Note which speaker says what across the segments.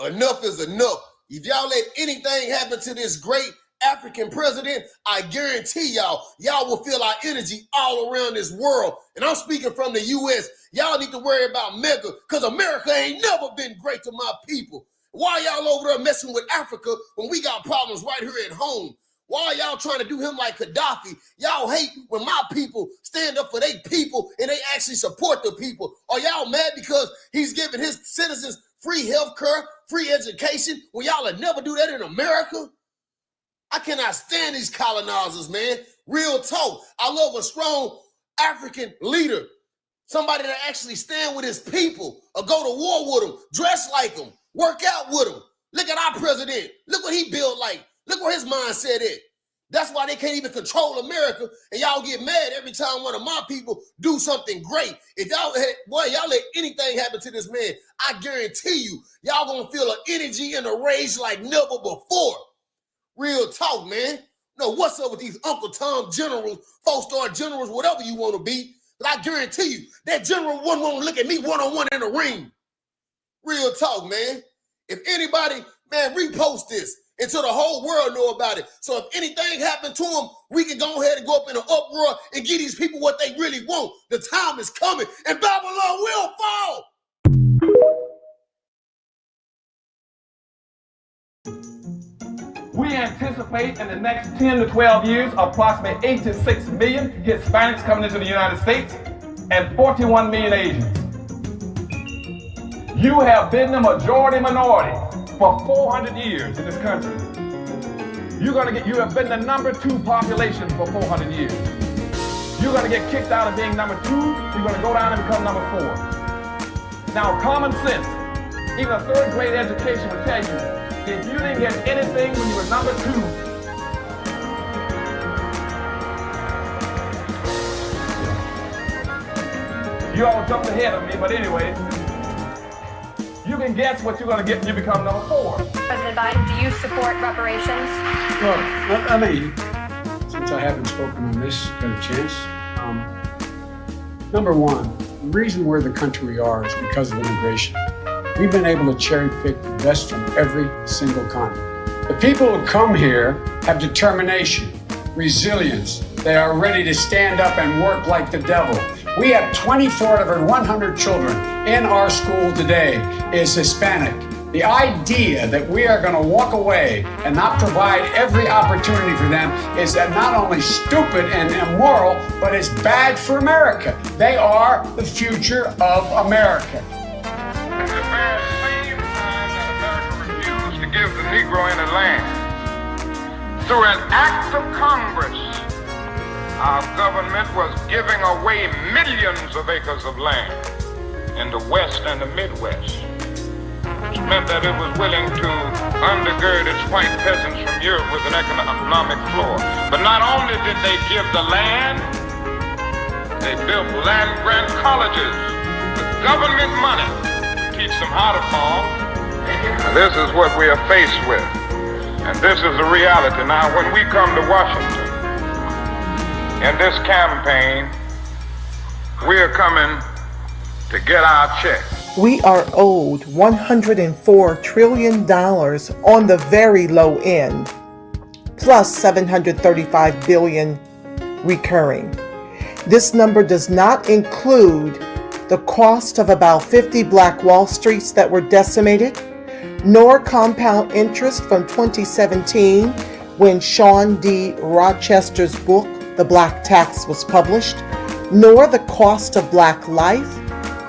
Speaker 1: Enough is enough. If y'all let anything happen to this great African president, I guarantee y'all will feel our energy all around this world. And I'm speaking from the U.S. Y'all need to worry about Mecca, because America ain't never been great to my people. Why y'all over there messing with Africa when we got problems right here at home? Why y'all trying to do him like Gaddafi? Y'all hate when my people stand up for their people and they actually support the people. Are y'all mad because he's giving his citizens free health care, free education, when y'all would never do that in America? I cannot stand these colonizers, man. Real talk. I love a strong African leader. Somebody that actually stand with his people or go to war with them, dress like them, work out with them. Look at our president. Look what he built like. Look where his mindset is. That's why they can't even control America, and y'all get mad every time one of my people do something great. If y'all let anything happen to this man, I guarantee you, y'all gonna feel an energy and a rage like never before. Real talk, man. No, what's up with these Uncle Tom generals, 4-star generals, whatever you want to be? But I guarantee you, that general wouldn't want to look at me one-on-one in the ring. Real talk, man. If anybody, man, repost this until the whole world know about it. So if anything happened to them, we can go ahead and go up in an uproar and give these people what they really want. The time is coming, and Babylon will fall.
Speaker 2: We anticipate in the next 10 to 12 years approximately 86 million Hispanics coming into the United States and 41 million Asians. You have been the majority minority for 400 years in this country. You have been the number 2 population for 400 years. You're gonna get kicked out of being number 2, you're gonna go down and become number 4. Now, common sense, even a 3rd grade education would tell you, if you didn't get anything when you were number 2, you all jumped ahead of me, but anyway, you can guess what you're going to get when you become number 4.
Speaker 3: President Biden, do you support reparations?
Speaker 4: Well, I mean, since I haven't spoken on this, got a chance. Number one, the reason we're the country we are is because of immigration. We've been able to cherry pick the best from every single continent. The people who come here have determination, resilience. They are ready to stand up and work like the devil. We have 24 out of every 100 children in our school today is Hispanic. The idea that we are going to walk away and not provide every opportunity for them is not only stupid and immoral, but it's bad for America. They are the future of America.
Speaker 5: At the very same time that America refused to give the Negro any land, through an act of Congress, our government was giving away millions of acres of land in the West and the Midwest, which meant that it was willing to undergird its white peasants from Europe with an economic floor. But not only did they give the land, they built land-grant colleges with government money to teach them how to farm. And this is what we are faced with. And this is the reality. Now, when we come to Washington, in this campaign, we are coming to get our check.
Speaker 6: We are owed $104 trillion on the very low end, plus $735 billion recurring. This number does not include the cost of about 50 Black Wall Streets that were decimated, nor compound interest from 2017 when Sean D. Rochester's book, The Black Tax, was published, nor the cost of Black life,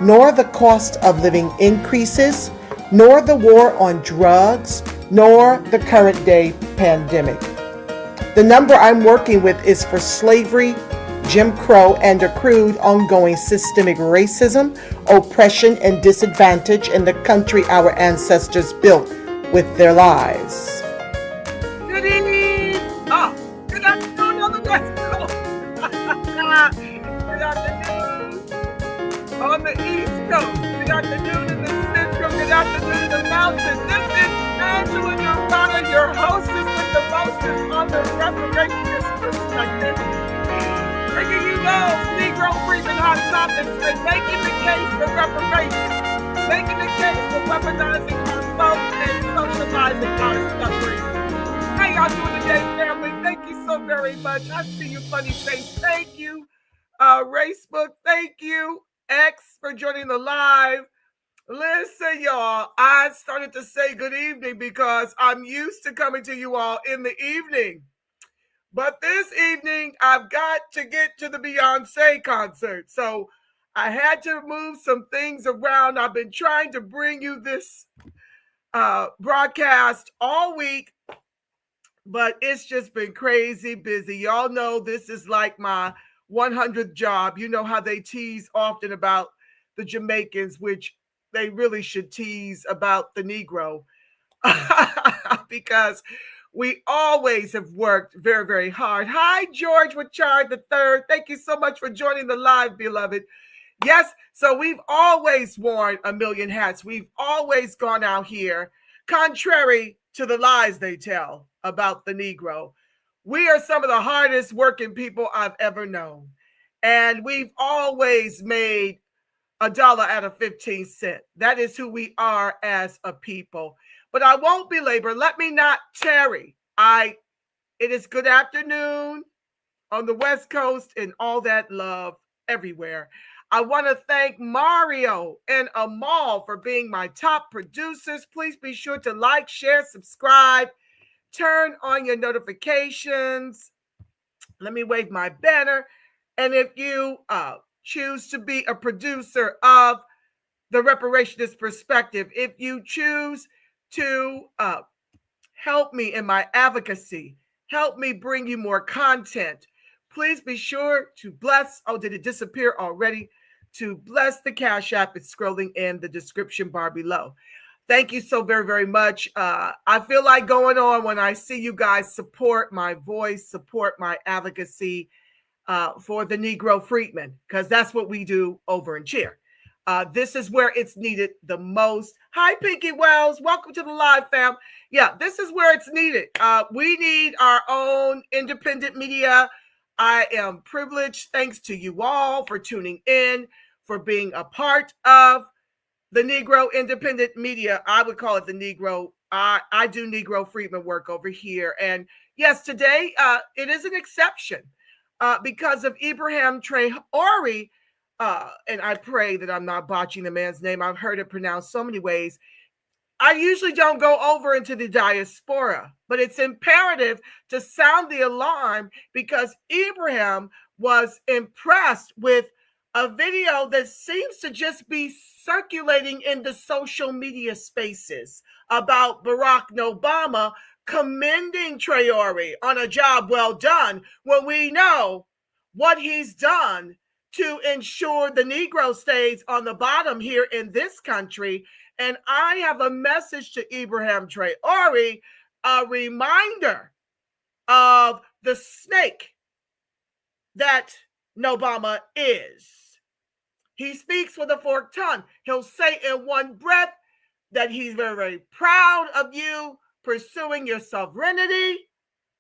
Speaker 6: nor the cost of living increases, nor the war on drugs, nor the current day pandemic. The number I'm working with is for slavery, Jim Crow, and accrued ongoing systemic racism, oppression, and disadvantage in the country our ancestors built with their lives.
Speaker 7: Good evening. Good afternoon on the West Coast. Good afternoon on the East Coast. Good afternoon in the Central. Good afternoon in the Mountain. This is Angela Nobama, your hostess with the mostest on the reparations perspective. Bringing you those Negro breathing hot topics and making the case for reparations. making the case for weaponizing our vote and socializing our suffering. How y'all doing today, family? Thank you so very much. I see your funny face. Thank you, Racebook. Thank you, X, for joining the live. Listen, y'all, I started to say good evening because I'm used to coming to you all in the evening. But this evening, I've got to get to the Beyonce concert. So I had to move some things around. I've been trying to bring you this broadcast all week, but it's just been crazy busy. Y'all know this is like my 100th job. You know how they tease often about the Jamaicans, which they really should tease about the Negro because we always have worked very, very hard. Hi, George Richard III. Thank you so much for joining the live, beloved. Yes, so we've always worn a million hats. We've always gone out here, contrary to the lies they tell about the Negro. We are some of the hardest working people I've ever known. And we've always made $1 out of 15 cents. That is who we are as a people. But I won't belabor. Let me not tarry. It is good afternoon on the West Coast and all that love everywhere. I want to thank Mario and Amal for being my top producers. Please be sure to like, share, subscribe, turn on your notifications. Let me wave my banner. And if you choose to be a producer of the Reparations Perspective, if you choose to help me in my advocacy, help me bring you more content, please be sure to bless. Oh, did it disappear already? To bless the Cash App. It's scrolling in the description bar below. Thank you so very, very much. I feel like going on when I see you guys support my voice, support my advocacy for the Negro freedmen, because that's what we do over in Cheer. This is where it's needed the most. Hi, Pinky Wells. Welcome to the live, fam. Yeah, this is where it's needed. We need our own independent media. I am privileged, thanks to you all for tuning in, for being a part of the Negro independent media. I would call it the Negro. I do Negro freedmen work over here. And yes, today it is an exception because of Ibrahim Traore. And I pray that I'm not botching the man's name. I've heard it pronounced so many ways. I usually don't go over into the diaspora, but it's imperative to sound the alarm because Ibrahim was impressed with a video that seems to just be circulating in the social media spaces about Barack Nobama commending Traore on a job well done when we know what he's done to ensure the Negro stays on the bottom here in this country. And I have a message to Ibrahim Traore, a reminder of the snake that Nobama is. He speaks with a forked tongue. He'll say in one breath that he's very, very proud of you pursuing your sovereignty.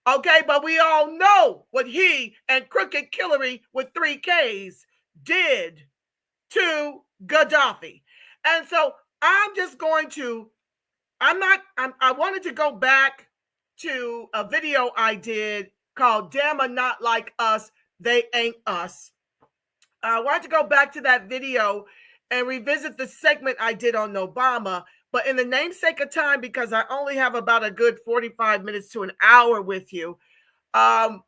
Speaker 7: Okay, but we all know what he and Crooked Hillary with 3 Ks did to Gaddafi. And so I'm just going to, I wanted to go back to a video I did called Damn a Not Like Us, They Ain't Us. I wanted to go back to that video and revisit the segment I did on Nobama, but in the namesake of time, because I only have about a good 45 minutes to an hour with you, I'm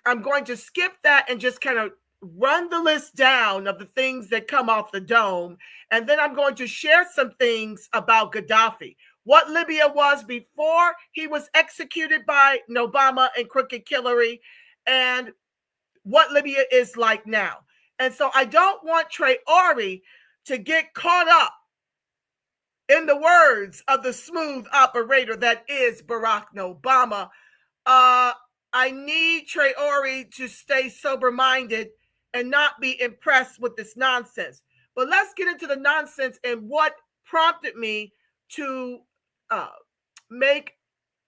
Speaker 7: going to skip that and just kind of run the list down of the things that come off the dome. And then I'm going to share some things about Gaddafi, what Libya was before he was executed by Nobama and Crooked Hillary, and what Libya is like now. And so I don't want Traore to get caught up in the words of the smooth operator that is Barack Nobama. I need Traore to stay sober-minded and not be impressed with this nonsense. But let's get into the nonsense and what prompted me to make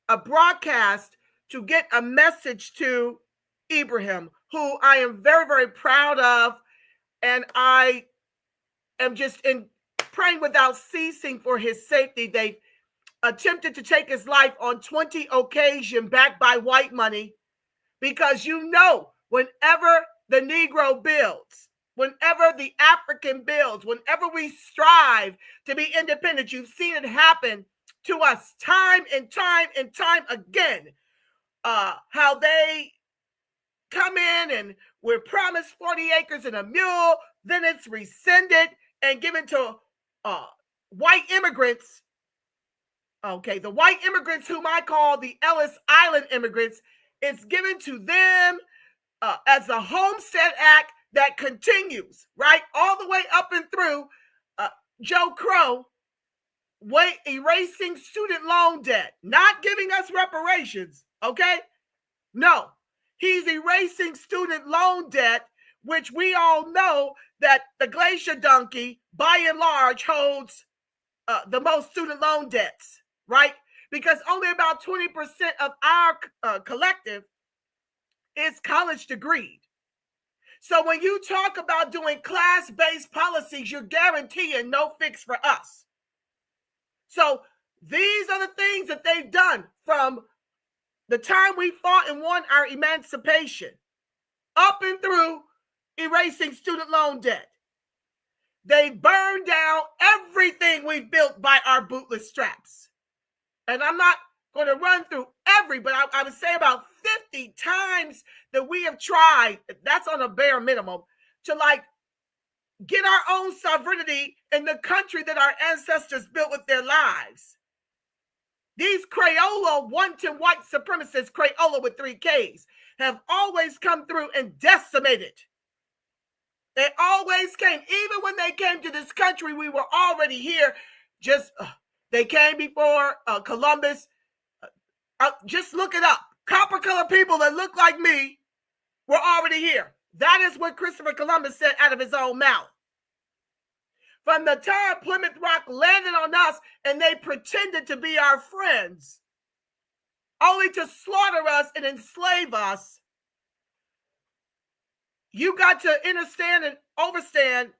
Speaker 7: a broadcast to get a message to Ibrahim, who I am very, very proud of. And I am just
Speaker 6: praying without ceasing for his safety. They've attempted to take his life on 20 occasions, backed by white money, because you know, whenever the Negro builds, whenever the African builds, whenever we strive to be independent, you've seen it happen to us time and time and time again. How they come in and we're promised 40 acres and a mule, then it's rescinded and given to white immigrants. Okay, the white immigrants, whom I call the Ellis Island immigrants, it's given to them as a Homestead Act that continues, right, all the way up and through Joe Crow, erasing student loan debt, not giving us reparations, okay? No, he's erasing student loan debt, which we all know that the Glacier Donkey, by and large, holds the most student loan debts, right? Because only about 20% of our collective is college degreed. So when you talk about doing class-based policies, you're guaranteeing no fix for us. So these are the things that they've done from the time we fought and won our emancipation up and through erasing student loan debt. They burned down everything we've built by our bootless straps. And I'm not going to run through but I would say about 50 times that we have tried, that's on a bare minimum, to like get our own sovereignty in the country that our ancestors built with their lives. These Crayola, wanton white supremacists, Crayola with 3 Ks, have always come through and decimated. They always came. Even when they came to this country, we were already here. They came before Columbus. Just look it up. Copper-colored people that look like me were already here. That is what Christopher Columbus said out of his own mouth. From the time Plymouth Rock landed on us and they pretended to be our friends, only to slaughter us and enslave us, you got to understand and overstand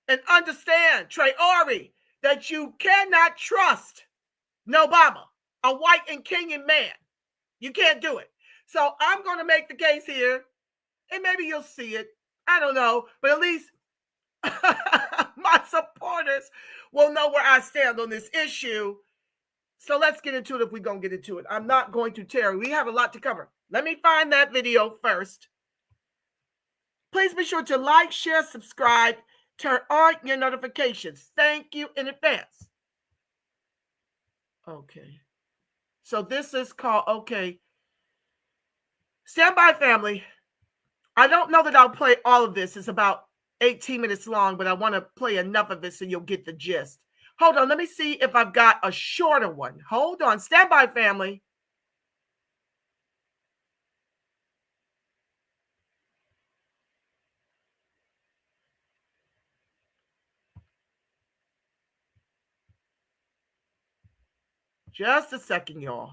Speaker 6: and understand, Traore, that you cannot trust Nobama, a white and Kenyan man. You can't do it. So I'm going to make the case here, and maybe you'll see it. I don't know, but at least my supporters will know where I stand on this issue. So let's get into it if we're going to get into it. I'm not going to tarry. We have a lot to cover. Let me find that video first. Please be sure to like, share, subscribe, turn on your notifications. Thank you in advance. Okay. So this is called, okay. Stand by, family. I don't know that I'll play all of this. It's about 18 minutes long, but I want to play enough of it so you'll get the gist. Hold on. Let me see if I've got a shorter one. Hold on. Stand by, family. Just a second, y'all.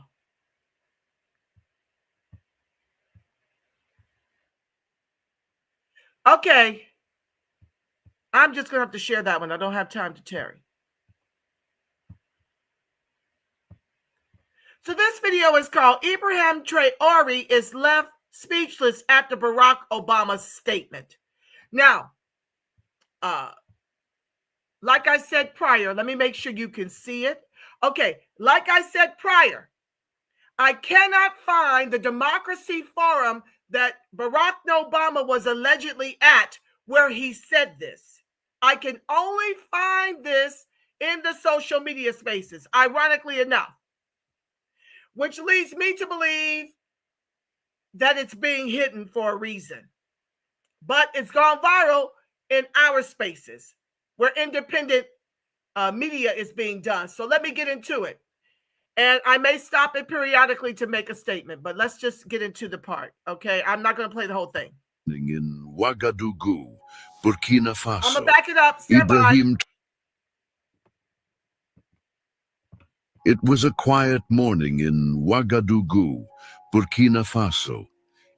Speaker 6: Okay. I'm just going to have to share that one. I don't have time to tarry. So this video is called Ibrahim Traore is left speechless after Barack Obama's statement. Now, like I said prior, let me make sure you can see it. Okay, like I said prior, I cannot find the Democracy Forum that Barack Obama was allegedly at where he said this. I can only find this in the social media spaces, ironically enough, which leads me to believe that it's being hidden for a reason. But it's gone viral in our spaces where independent media is being done. So let me get into it. And I may stop it periodically to make a statement, but let's just get into the part, okay? I'm not going to play the whole thing.
Speaker 8: In Ouagadougou, Burkina Faso,
Speaker 6: I'm going to back it up. Stand
Speaker 8: Ibrahim.
Speaker 6: by.
Speaker 8: It was a quiet morning in Ouagadougou, Burkina Faso.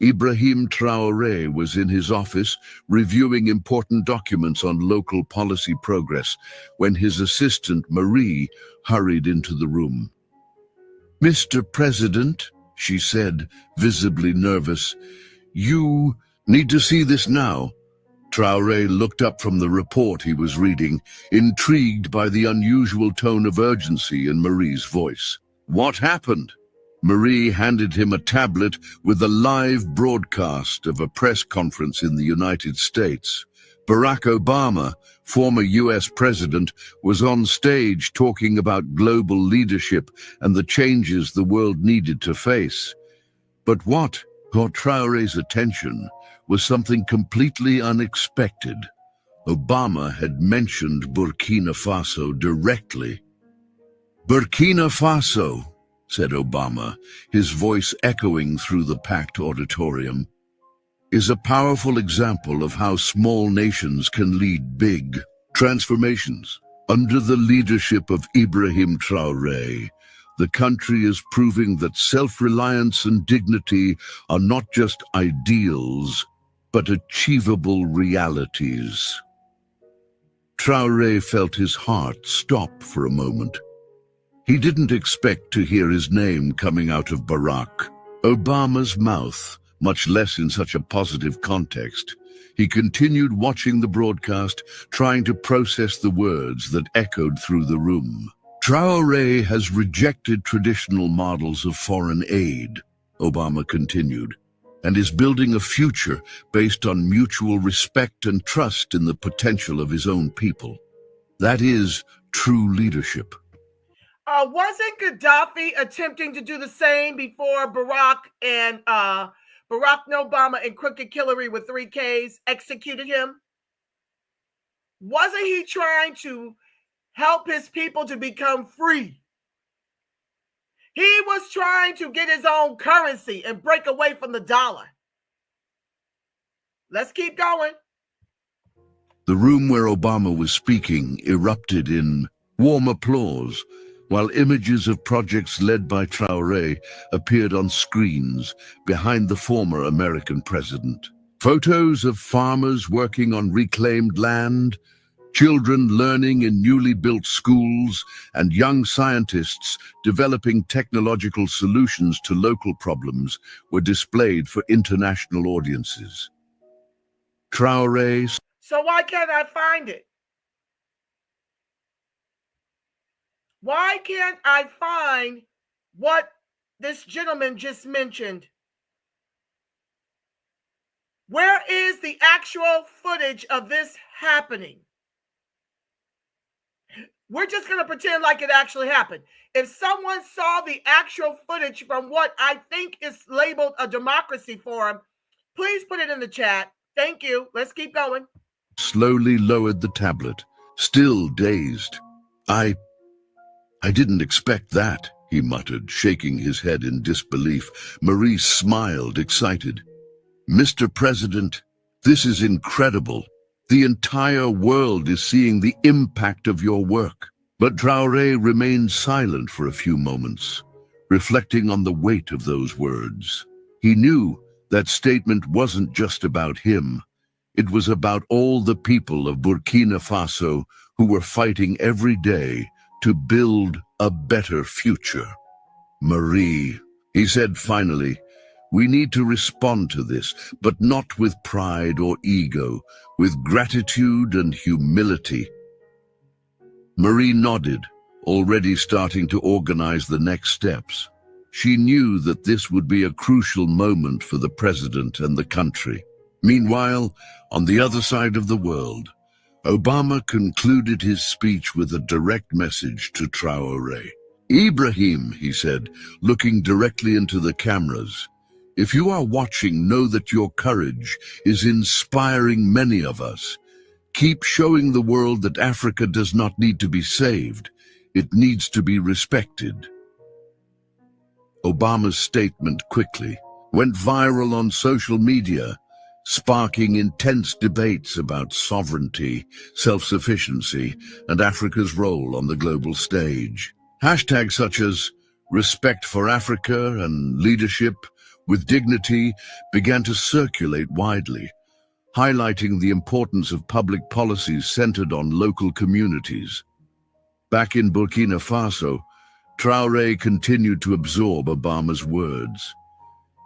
Speaker 8: Ibrahim Traore was in his office reviewing important documents on local policy progress when his assistant, Marie, hurried into the room. "Mr. President," she said, visibly nervous, "you need to see this now." Traore looked up from the report he was reading, intrigued by the unusual tone of urgency in Marie's voice. "What happened?" Marie handed him a tablet with a live broadcast of a press conference in the United States. Barack Obama, former US president, was on stage talking about global leadership and the changes the world needed to face. But what caught Traore's attention was something completely unexpected. Obama had mentioned Burkina Faso directly. "Burkina Faso," said Obama, his voice echoing through the packed auditorium, "is a powerful example of how small nations can lead big transformations. Under the leadership of Ibrahim Traore, the country is proving that self-reliance and dignity are not just ideals, but achievable realities." Traore felt his heart stop for a moment. He didn't expect to hear his name coming out of Barack Obama's mouth, much less in such a positive context. He continued watching the broadcast, trying to process the words that echoed through the room. "Traore has rejected traditional models of foreign aid," Obama continued, "and is building a future based on mutual respect and trust in the potential of his own people. That is true leadership."
Speaker 6: Wasn't Gaddafi attempting to do the same before Barack Nobama and Crooked Hillary with 3 Ks executed him? Wasn't he trying to help his people to become free? He was trying to get his own currency and break away from the dollar. Let's keep going.
Speaker 8: The room where Obama was speaking erupted in warm applause, while images of projects led by Traore appeared on screens behind the former American president. Photos of farmers working on reclaimed land, children learning in newly built schools, and young scientists developing technological solutions to local problems were displayed for international audiences. Traore.
Speaker 6: So why can't I find it? Why can't I find what this gentleman just mentioned? Where is the actual footage of this happening? We're just going to pretend like it actually happened. If someone saw the actual footage from what I think is labeled a democracy forum, please put it in the chat. Thank you. Let's keep going.
Speaker 8: Slowly lowered the tablet, still dazed. I didn't expect that," he muttered, shaking his head in disbelief. Marie smiled, excited. "Mr. President, this is incredible. The entire world is seeing the impact of your work." But Traore remained silent for a few moments, reflecting on the weight of those words. He knew that statement wasn't just about him. It was about all the people of Burkina Faso who were fighting every day to build a better future. "Marie," he said finally, "we need to respond to this, but not with pride or ego, with gratitude and humility." Marie nodded, already starting to organize the next steps. She knew that this would be a crucial moment for the president and the country. Meanwhile, on the other side of the world, Obama concluded his speech with a direct message to Traore. "Ibrahim," he said, looking directly into the cameras, "if you are watching, know that your courage is inspiring many of us. Keep showing the world that Africa does not need to be saved. It needs to be respected." Obama's statement quickly went viral on social media, sparking intense debates about sovereignty, self-sufficiency, and Africa's role on the global stage. Hashtags such as "Respect for Africa" and "Leadership" with dignity began to circulate widely, highlighting the importance of public policies centered on local communities. Back in Burkina Faso, Traore continued to absorb Obama's words.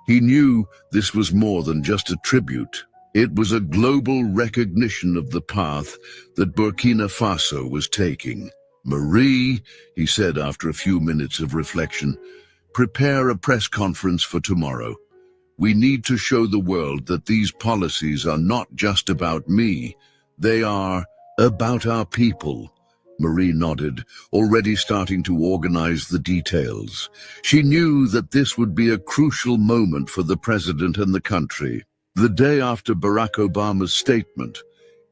Speaker 8: He knew this was more than just a tribute. It was a global recognition of the path that Burkina Faso was taking. "Marie," he said after a few minutes of reflection, "prepare a press conference for tomorrow. We need to show the world that these policies are not just about me. They are about our people." Marie nodded, already starting to organize the details. She knew that this would be a crucial moment for the president and the country. The day after Barack Obama's statement,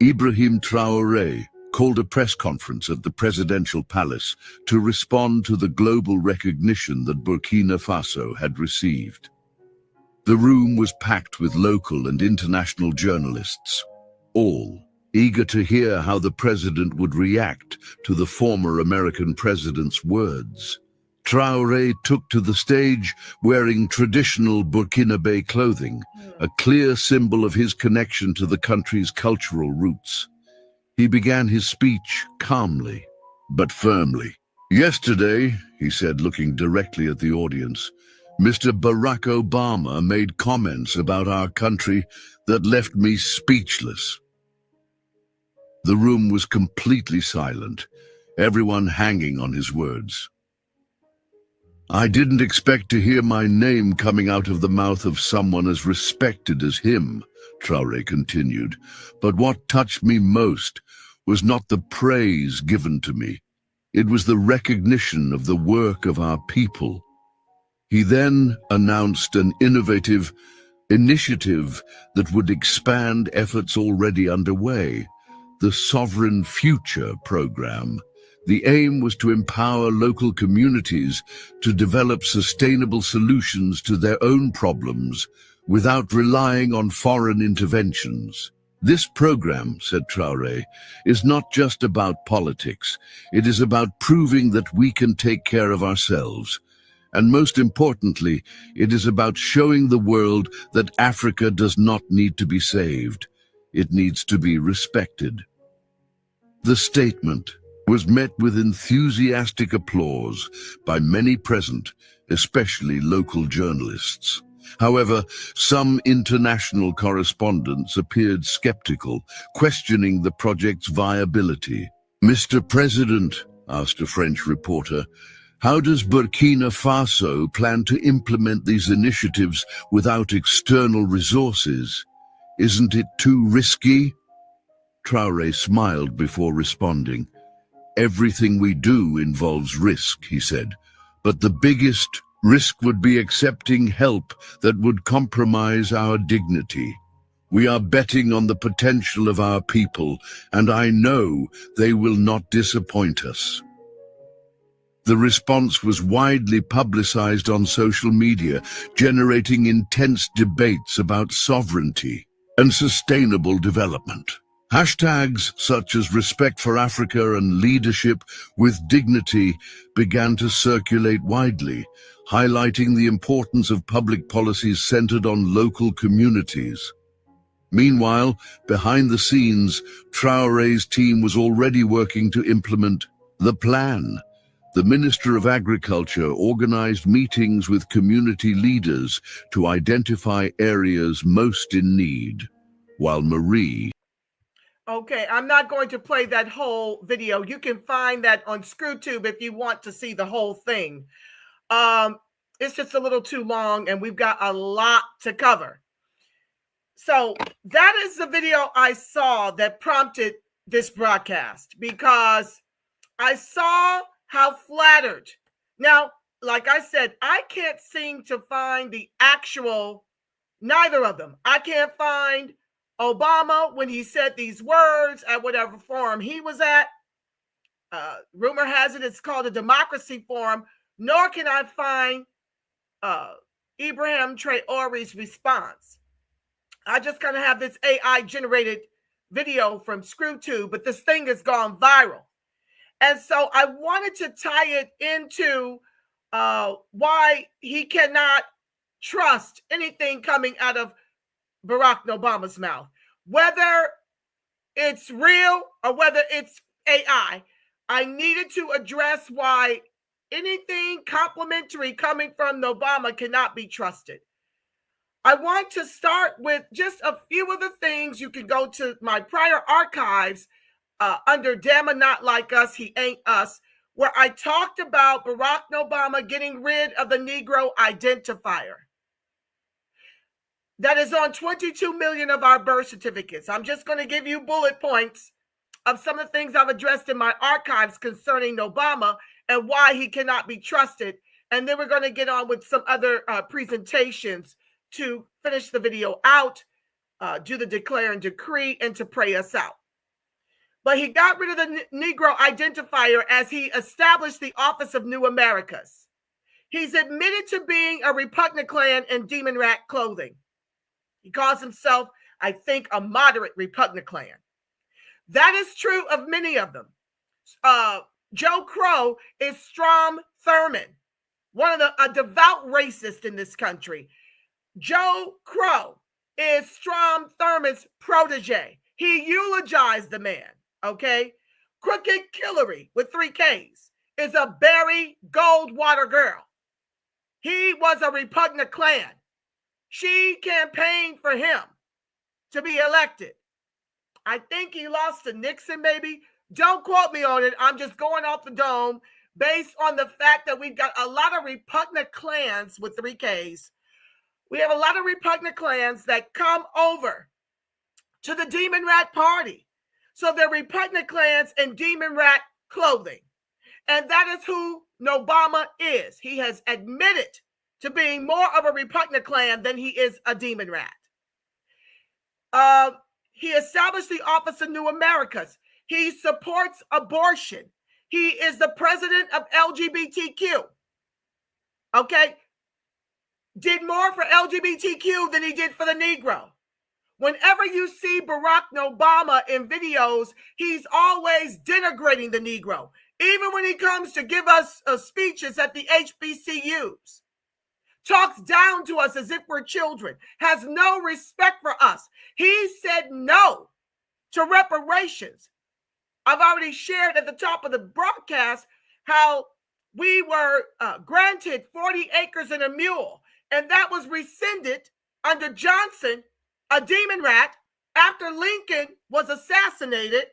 Speaker 8: Ibrahim Traore called a press conference at the presidential palace to respond to the global recognition that Burkina Faso had received. The room was packed with local and international journalists, all eager to hear how the president would react to the former American president's words. Traore took to the stage wearing traditional Burkinabe clothing, a clear symbol of his connection to the country's cultural roots. He began his speech calmly, but firmly. "Yesterday," he said, looking directly at the audience, "Mr. Barack Obama made comments about our country that left me speechless." The room was completely silent, everyone hanging on his words. "I didn't expect to hear my name coming out of the mouth of someone as respected as him," Traore continued, "but what touched me most was not the praise given to me. It was the recognition of the work of our people." He then announced an innovative initiative that would expand efforts already underway, the Sovereign Future Program. The aim was to empower local communities to develop sustainable solutions to their own problems without relying on foreign interventions. "This program," said Traore, "is not just about politics. It is about proving that we can take care of ourselves. And most importantly, it is about showing the world that Africa does not need to be saved. It needs to be respected." The statement was met with enthusiastic applause by many present, especially local journalists. However, some international correspondents appeared skeptical, questioning the project's viability. "Mr. President," asked a French reporter, "how does Burkina Faso plan to implement these initiatives without external resources? Isn't it too risky?" Traore smiled before responding. "Everything we do involves risk," he said, "but the biggest risk would be accepting help that would compromise our dignity. We are betting on the potential of our people, and I know they will not disappoint us." The response was widely publicized on social media, generating intense debates about sovereignty and sustainable development. Hashtags such as Respect for Africa and Leadership with Dignity began to circulate widely, highlighting the importance of public policies centered on local communities. Meanwhile, behind the scenes, Traore's team was already working to implement the plan. The Minister of Agriculture organized meetings with community leaders to identify areas most in need, while Marie...
Speaker 6: Okay, I'm not going to play that whole video. You can find that on ScrewTube if you want to see the whole thing. It's just a little too long, and we've got a lot to cover. So that is the video I saw that prompted this broadcast, because I saw how flattered. Now, like I said, I can't seem to find the actual, neither of them. I can't find Obama when he said these words at whatever forum he was at. Rumor has it it's called a Democracy Forum. Nor can I find Ibrahim Traore's response. I just kind of have this AI generated video from ScrewTube, but this thing has gone viral. And so I wanted to tie it into why he cannot trust anything coming out of Barack Obama's mouth, whether it's real or whether it's AI. I needed to address why anything complimentary coming from Nobama cannot be trusted. I want to start with just a few of the things. You can go to my prior archives under Damn Not Like Us, He Ain't Us, where I talked about Barack Obama getting rid of the Negro identifier. That is on 22 million of our birth certificates. I'm just going to give you bullet points of some of the things I've addressed in my archives concerning Nobama and why he cannot be trusted. And then we're going to get on with some other presentations to finish the video out, do the declare and decree, and to pray us out. But he got rid of the Negro identifier as he established the Office of New Americas. He's admitted to being a repugnant Klan in demon rat clothing. He calls himself, I think, a moderate repugnant Klan. That is true of many of them. Joe Crow is Strom Thurmond, a devout racist in this country. Joe Crow is Strom Thurmond's protege. He eulogized the man, okay? Crooked Hillary with 3 Ks is a Barry Goldwater girl. He was a repugnant Klan. She campaigned for him to be elected. I think he lost to Nixon, maybe. Don't quote me on it. I'm just going off the dome based on the fact that we've got a lot of repugnant clans with 3 Ks. We have a lot of repugnant clans that come over to the Demon Rat Party. So they're repugnant clans in Demon Rat clothing. And that is who Nobama is. He has admitted to being more of a repugnant Klan than he is a demon rat. He established the Office of New Americas. He supports abortion. He is the president of LGBTQ. Okay? Did more for LGBTQ than he did for the Negro. Whenever you see Barack Obama in videos, he's always denigrating the Negro. Even when he comes to give us speeches at the HBCUs. Talks down to us as if we're children, has no respect for us. He said no to reparations. I've already shared at the top of the broadcast how we were granted 40 acres and a mule, and that was rescinded under Johnson, a demon rat, after Lincoln was assassinated.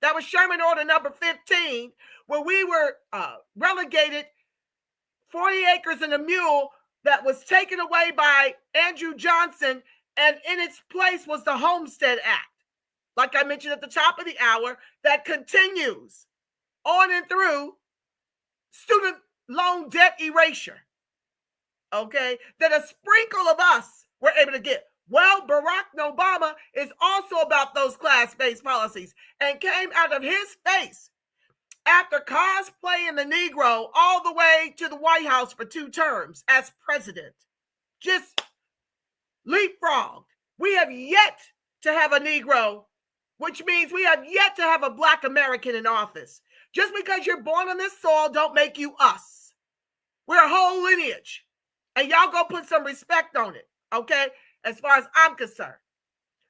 Speaker 6: That was Sherman Order number 15, where we were relegated 40 acres and a mule that was taken away by Andrew Johnson, and in its place was the Homestead Act. Like I mentioned at the top of the hour, that continues on and through student loan debt erasure. Okay, that a sprinkle of us were able to get. Well, Barack Obama is also about those class-based policies and came out of his face after cosplaying the Negro all the way to the White House for 2 terms as president. Just leapfrogged. We have yet to have a Negro, which means we have yet to have a Black American in office. Just because you're born on this soil don't make you us. We're a whole lineage. And y'all go put some respect on it, okay? As far as I'm concerned.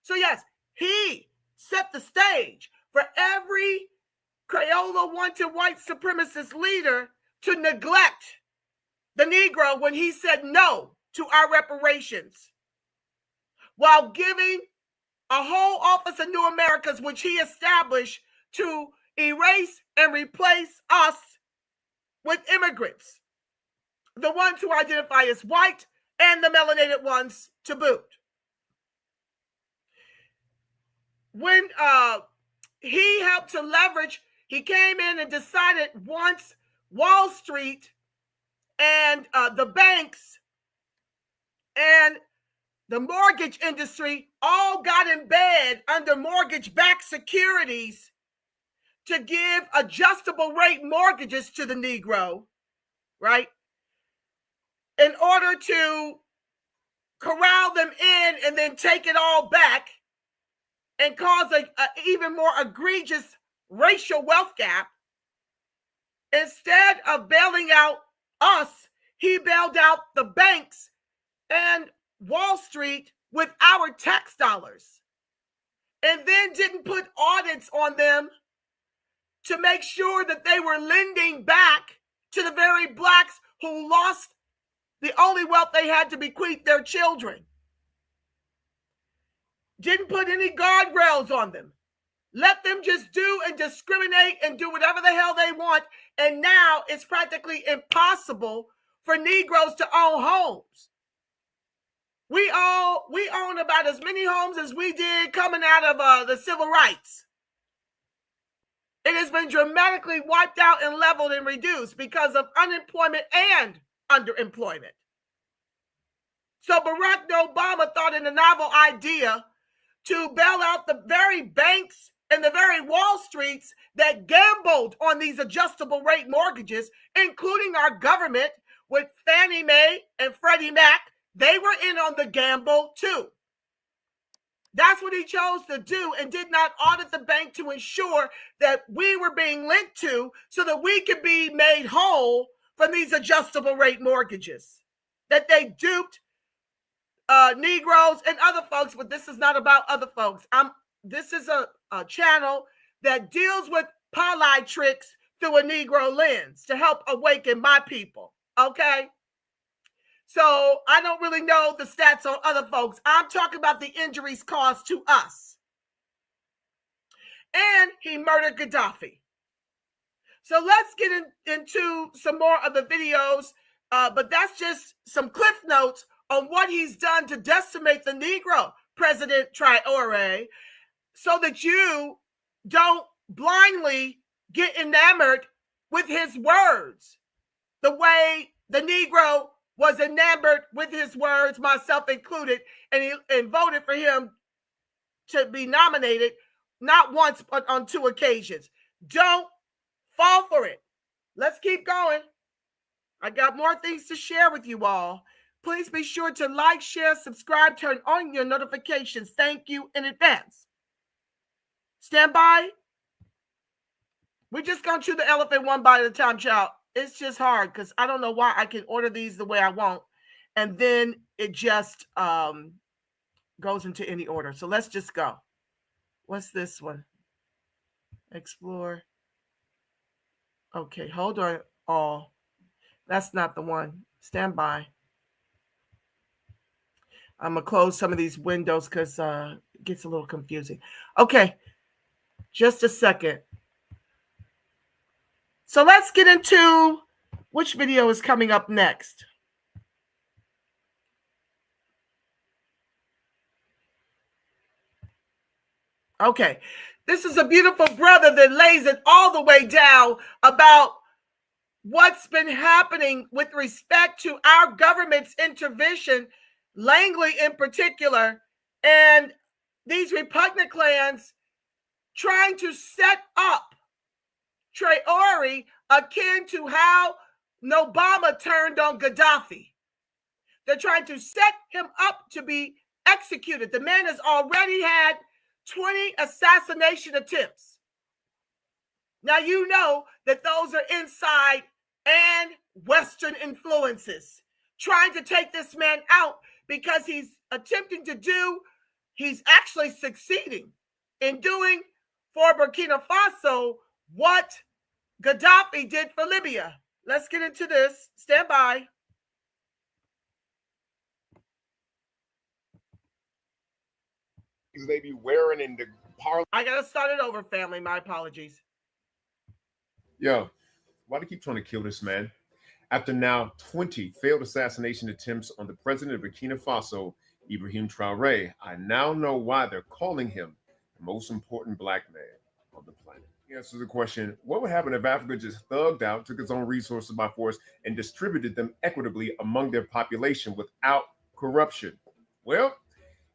Speaker 6: So yes, he set the stage for every Crayola wanted white supremacist leader to neglect the Negro when he said no to our reparations, while giving a whole Office of New Americas, which he established to erase and replace us with immigrants, the ones who identify as white and the melanated ones to boot. When he helped to leverage, he came in and decided once Wall Street and the banks and the mortgage industry all got in bed under mortgage-backed securities to give adjustable rate mortgages to the Negro, right? In order to corral them in and then take it all back and cause a even more egregious racial wealth gap. Instead of bailing out us, he bailed out the banks and Wall Street with our tax dollars, and then didn't put audits on them to make sure that they were lending back to the very blacks who lost the only wealth they had to bequeath their children. Didn't put any guardrails on them. Let them just do and discriminate and do whatever the hell they want. And now it's practically impossible for Negroes to own homes. We own about as many homes as we did coming out of the civil rights. It has been dramatically wiped out and leveled and reduced because of unemployment and underemployment. So Barack Obama thought in a novel idea to bail out the very banks and the very Wall Streets that gambled on these adjustable rate mortgages, including our government with Fannie Mae and Freddie Mac. They were in on the gamble too. That's what he chose to do, and did not audit the bank to ensure that we were being linked to so that we could be made whole from these adjustable rate mortgages that they duped Negroes and other folks. But this is not about other folks. This is a channel that deals with parlay tricks through a Negro lens to help awaken my people, okay? So I don't really know the stats on other folks. I'm talking about the injuries caused to us. And he murdered Gaddafi. So let's get into some more of the videos, but that's just some cliff notes on what he's done to decimate the Negro, President Traore, so that you don't blindly get enamored with his words, the way the Negro was enamored with his words, myself included, and voted for him to be nominated, not once, but on 2 occasions. Don't fall for it. Let's keep going. I got more things to share with you all. Please be sure to like, share, subscribe, turn on your notifications. Thank you in advance. Stand by. We're just going to chew the elephant one bite at a time, child. It's just hard because I don't know why I can order these the way I want, and then it just goes into any order. So let's just go. What's this one? Explore. Okay, hold on. All. That's not the one. Stand by. I'm going to close some of these windows because it gets a little confusing. Okay, just a second. So let's get into which video is coming up next. Okay, this is a beautiful brother that lays it all the way down about what's been happening with respect to our government's intervention, Langley in particular, and these repugnant clans trying to set up Traore akin to how Nobama turned on Gaddafi. They're trying to set him up to be executed. The man has already had 20 assassination attempts. Now you know that those are inside and Western influences trying to take this man out because he's attempting to do, he's actually succeeding in doing for Burkina Faso what Gaddafi did for Libya. Let's get into this. Stand by.
Speaker 9: They be wearing in the parliament.
Speaker 6: I gotta start it over, family. My apologies.
Speaker 9: Yo, why do you keep trying to kill this man? After now 20 failed assassination attempts on the president of Burkina Faso, Ibrahim Traore, I now know why they're calling him the most important black man on the planet. He answers the question, what would happen if Africa just thugged out, took its own resources by force, and distributed them equitably among their population without corruption? Well,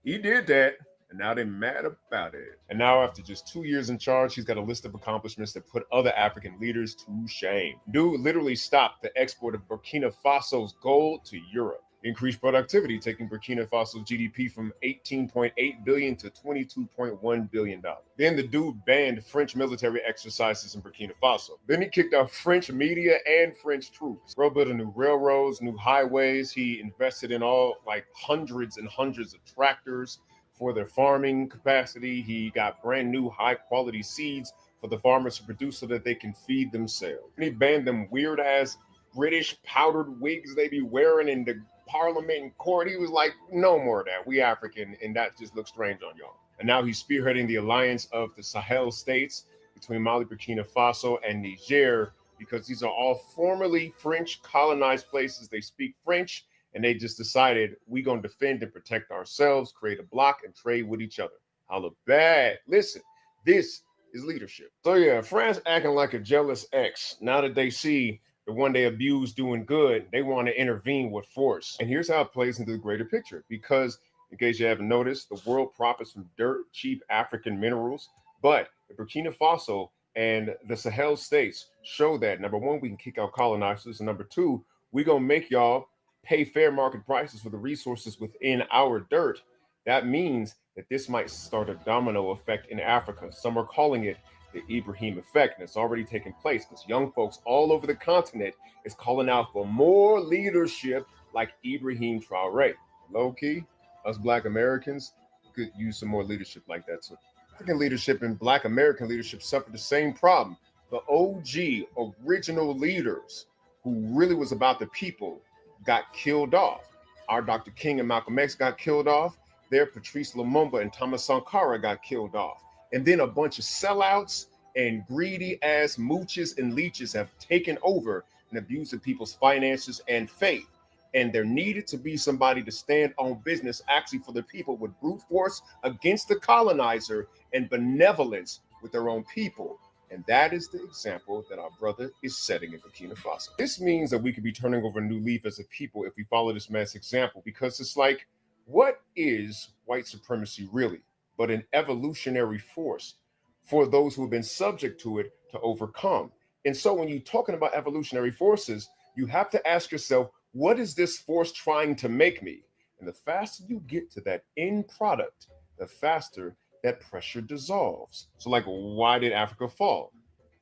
Speaker 9: he did that, and now they're mad about it. And now after just 2 years in charge, he's got a list of accomplishments that put other African leaders to shame. Dude literally stopped the export of Burkina Faso's gold to Europe. increased productivity, taking Burkina Faso's GDP from $18.8 billion to $22.1 billion. Then the dude banned French military exercises in Burkina Faso. Then he kicked out French media and French troops. Bro built new railroads, new highways. He invested in all like hundreds and hundreds of tractors for their farming capacity. He got brand new high quality seeds for the farmers to produce so that they can feed themselves. And he banned them weird ass British powdered wigs they be wearing in the parliament and court. He was like, no more of that. We African, and that just looks strange on y'all. And now he's spearheading the alliance of the Sahel states between Mali, Burkina Faso, and Niger, because these are all formerly French colonized places. They speak French, and they just decided we gonna defend and protect ourselves, create a block, and trade with each other. Holla bad. Listen, this is leadership. So yeah, France acting like a jealous ex. Now that they see the one they abuse doing good, they want to intervene with force. And here's how it plays into the greater picture. Because, in case you haven't noticed, the world profits from dirt, cheap African minerals. But the Burkina Faso and the Sahel states show that, number one, we can kick out colonizers. And number two, we're going to make y'all pay fair market prices for the resources within our dirt. That means that this might start a domino effect in Africa. Some are calling it the Ibrahim effect, and it's already taken place because young folks all over the continent is calling out for more leadership like Ibrahim Traore. Low-key, us Black Americans could use some more leadership like that too. African leadership and Black American leadership suffered the same problem. The OG original leaders who really was about the people got killed off. Our Dr. King and Malcolm X got killed off. Their Patrice Lumumba and Thomas Sankara got killed off. And then a bunch of sellouts and greedy ass mooches and leeches have taken over and abused people's finances and faith. And there needed to be somebody to stand on business actually for the people with brute force against the colonizer and benevolence with their own people. And that is the example that our brother is setting in Burkina Faso. This means that we could be turning over a new leaf as a people if we follow this man's example, because it's like, what is white supremacy really but an evolutionary force for those who have been subject to it to overcome? And so when you're talking about evolutionary forces, you have to ask yourself, what is this force trying to make me? And the faster you get to that end product, the faster that pressure dissolves. So like, why did Africa fall?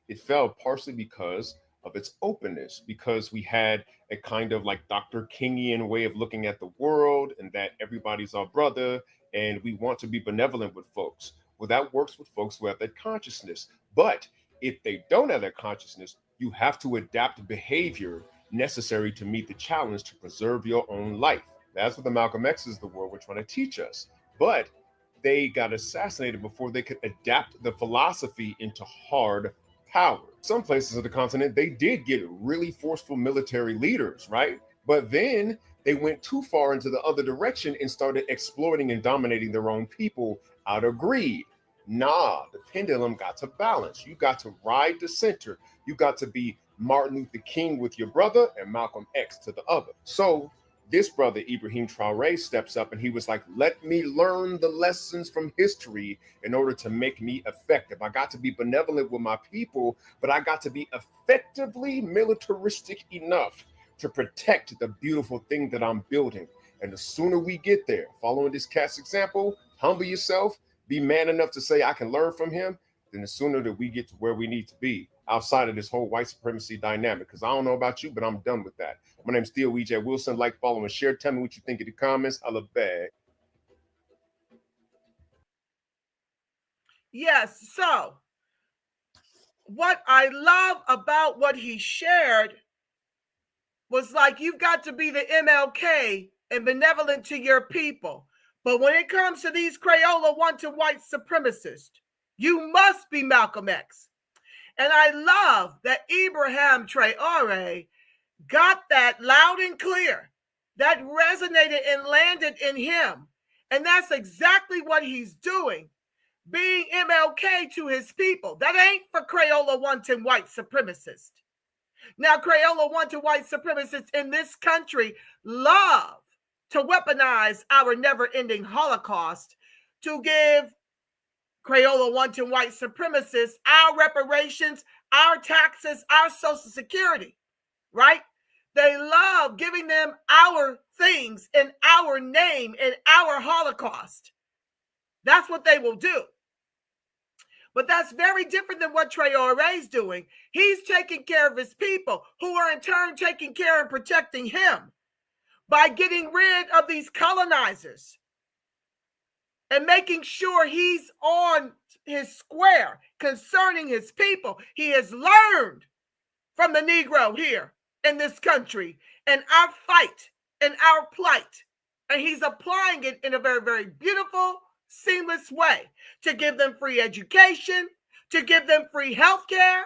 Speaker 9: It fell partially because of its openness, because we had a kind of like Dr. Kingian way of looking at the world, and that everybody's our brother, and we want to be benevolent with folks. Well, that works with folks who have that consciousness. But if they don't have that consciousness, you have to adapt the behavior necessary to meet the challenge to preserve your own life. That's what the Malcolm X's of the world were trying to teach us. But they got assassinated before they could adapt the philosophy into hard power. Some places of the continent, they did get really forceful military leaders, right? But then they went too far into the other direction and started exploiting and dominating their own people out of greed. Nah, the pendulum got to balance. You got to ride the center. You got to be Martin Luther King with your brother and Malcolm X to the other. So this brother, Ibrahim Traore, steps up and he was like, let me learn the lessons from history in order to make me effective. I got to be benevolent with my people, but I got to be effectively militaristic enough to protect the beautiful thing that I'm building. And the sooner we get there, following this cat's example, humble yourself, be man enough to say I can learn from him, then the sooner that we get to where we need to be outside of this whole white supremacy dynamic. Because I don't know about you, but I'm done with that. My name's Theo EJ Wilson. Like, follow, and share. Tell me what you think in the comments. I love bad.
Speaker 7: Yes. So what I love about what he shared was like, you've got to be the MLK and benevolent to your people. But when it comes to these Crayola wanted white supremacists, you must be Malcolm X. And I love that Ibrahim Traore got that loud and clear. That resonated and landed in him. And that's exactly what he's doing, being MLK to his people. That ain't for Crayola wanted white supremacists. Now, Crayola wanted white supremacists in this country love to weaponize our never-ending Holocaust to give Crayola wanted white supremacists our reparations, our taxes, our Social Security, right? They love giving them our things in our name, in our Holocaust. That's what they will do. But that's very different than what Traore is doing. He's taking care of his people, who are in turn taking care and protecting him by getting rid of these colonizers and making sure he's on his square concerning his people. He has learned from the Negro here in this country and our fight and our plight. And he's applying it in a very, very beautiful, seamless way to give them free education, to give them free health care,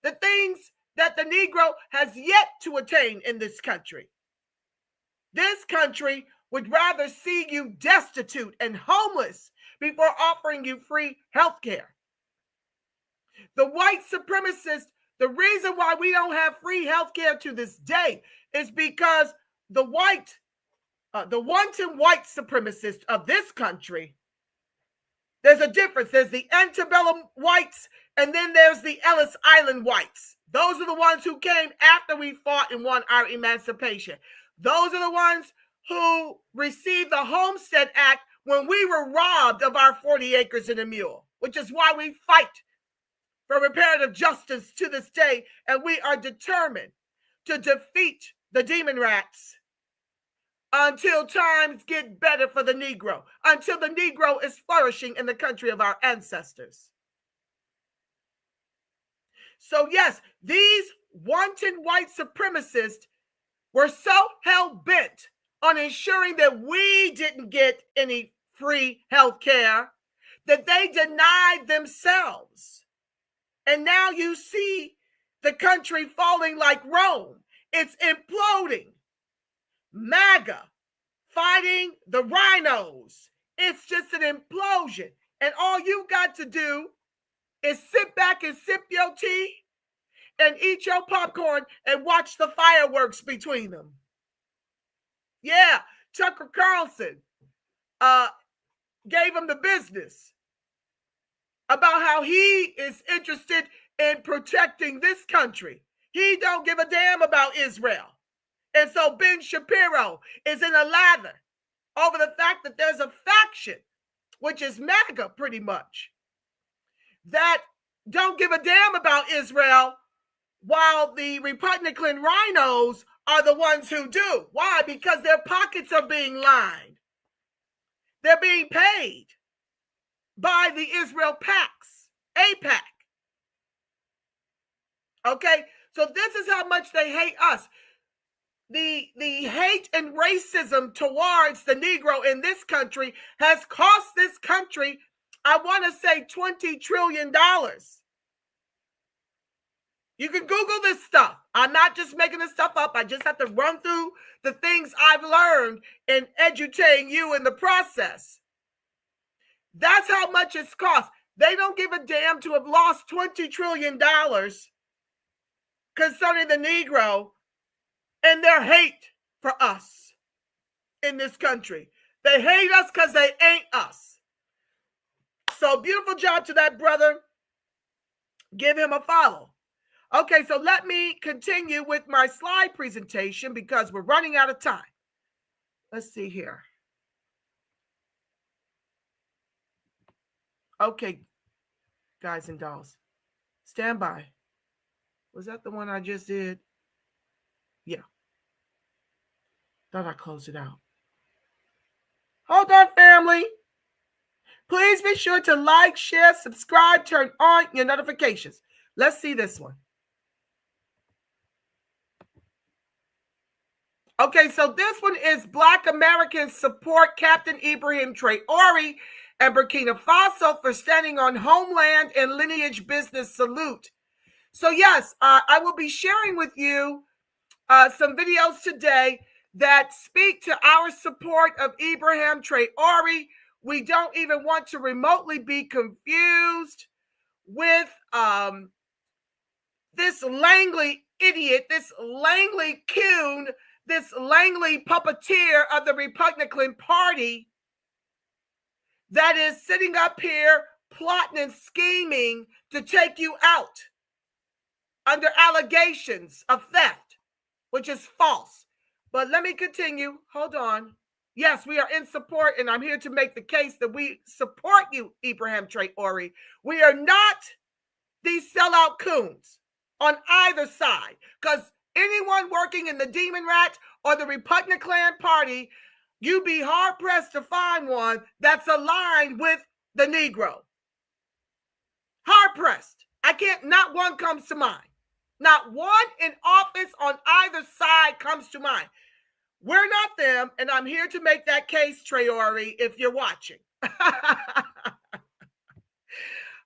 Speaker 7: the things that the Negro has yet to attain in this country. This country would rather see you destitute and homeless before offering you free health care. The white supremacists, the reason why we don't have free health care to this day is because the wanton white supremacists of this country, there's a difference. There's the antebellum whites, and then there's the Ellis Island whites. Those are the ones who came after we fought and won our emancipation. Those are the ones who received the Homestead Act when we were robbed of our 40 acres and a mule, which is why we fight for reparative justice to this day, and we are determined to defeat the demon rats until times get better for the Negro, until the Negro is flourishing in the country of our ancestors. So yes, these wanton white supremacists were so hell-bent on ensuring that we didn't get any free health care that they denied themselves. And now you see the country falling like Rome. It's imploding. MAGA fighting the rhinos. It's just an implosion. And all you got to do is sit back and sip your tea and eat your popcorn and watch the fireworks between them. Yeah, Tucker Carlson gave him the business about how he is interested in protecting this country. He don't give a damn about Israel. And so Ben Shapiro is in a lather over the fact that there's a faction, which is MAGA pretty much, that don't give a damn about Israel, while the Republican rhinos are the ones who do. Why? Because their pockets are being lined. They're being paid by the Israel PACs, AIPAC. Okay, so this is how much they hate us. The hate and racism towards the Negro in this country has cost this country, I want to say, $20 trillion. You can Google this stuff. I'm not just making this stuff up. I just have to run through the things I've learned in educating you in the process. That's how much it's cost. They don't give a damn to have lost $20 trillion concerning the Negro and their hate for us in this country. They hate us because they ain't us. So beautiful job to that brother. Give him a follow. Okay, so let me continue with my slide presentation because we're running out of time. Let's see here. Okay, guys and dolls, stand by. Was that the one I just did? Yeah. Thought I closed it out. Hold on, family. Please be sure to like, share, subscribe, turn on your notifications. Let's see this one. Okay, so this one is Black Americans support Captain Ibrahim Traore and Burkina Faso for standing on homeland and lineage business salute. So yes, I will be sharing with you some videos today that speak to our support of Ibrahim Traore. We don't even want to remotely be confused with this Langley idiot, this Langley coon, this Langley puppeteer of the Republican Party that is sitting up here plotting and scheming to take you out under allegations of theft, which is false. But let me continue. Hold on. Yes, we are in support, and I'm here to make the case that we support you, Ibrahim Traore. We are not these sellout coons on either side, because anyone working in the Demon Rat or the Repugnant Clan Party, you'd be hard-pressed to find one that's aligned with the Negro. Hard-pressed. Not one comes to mind. Not one in office on either side comes to mind. We're not them, and I'm here to make that case, Traore, if you're watching.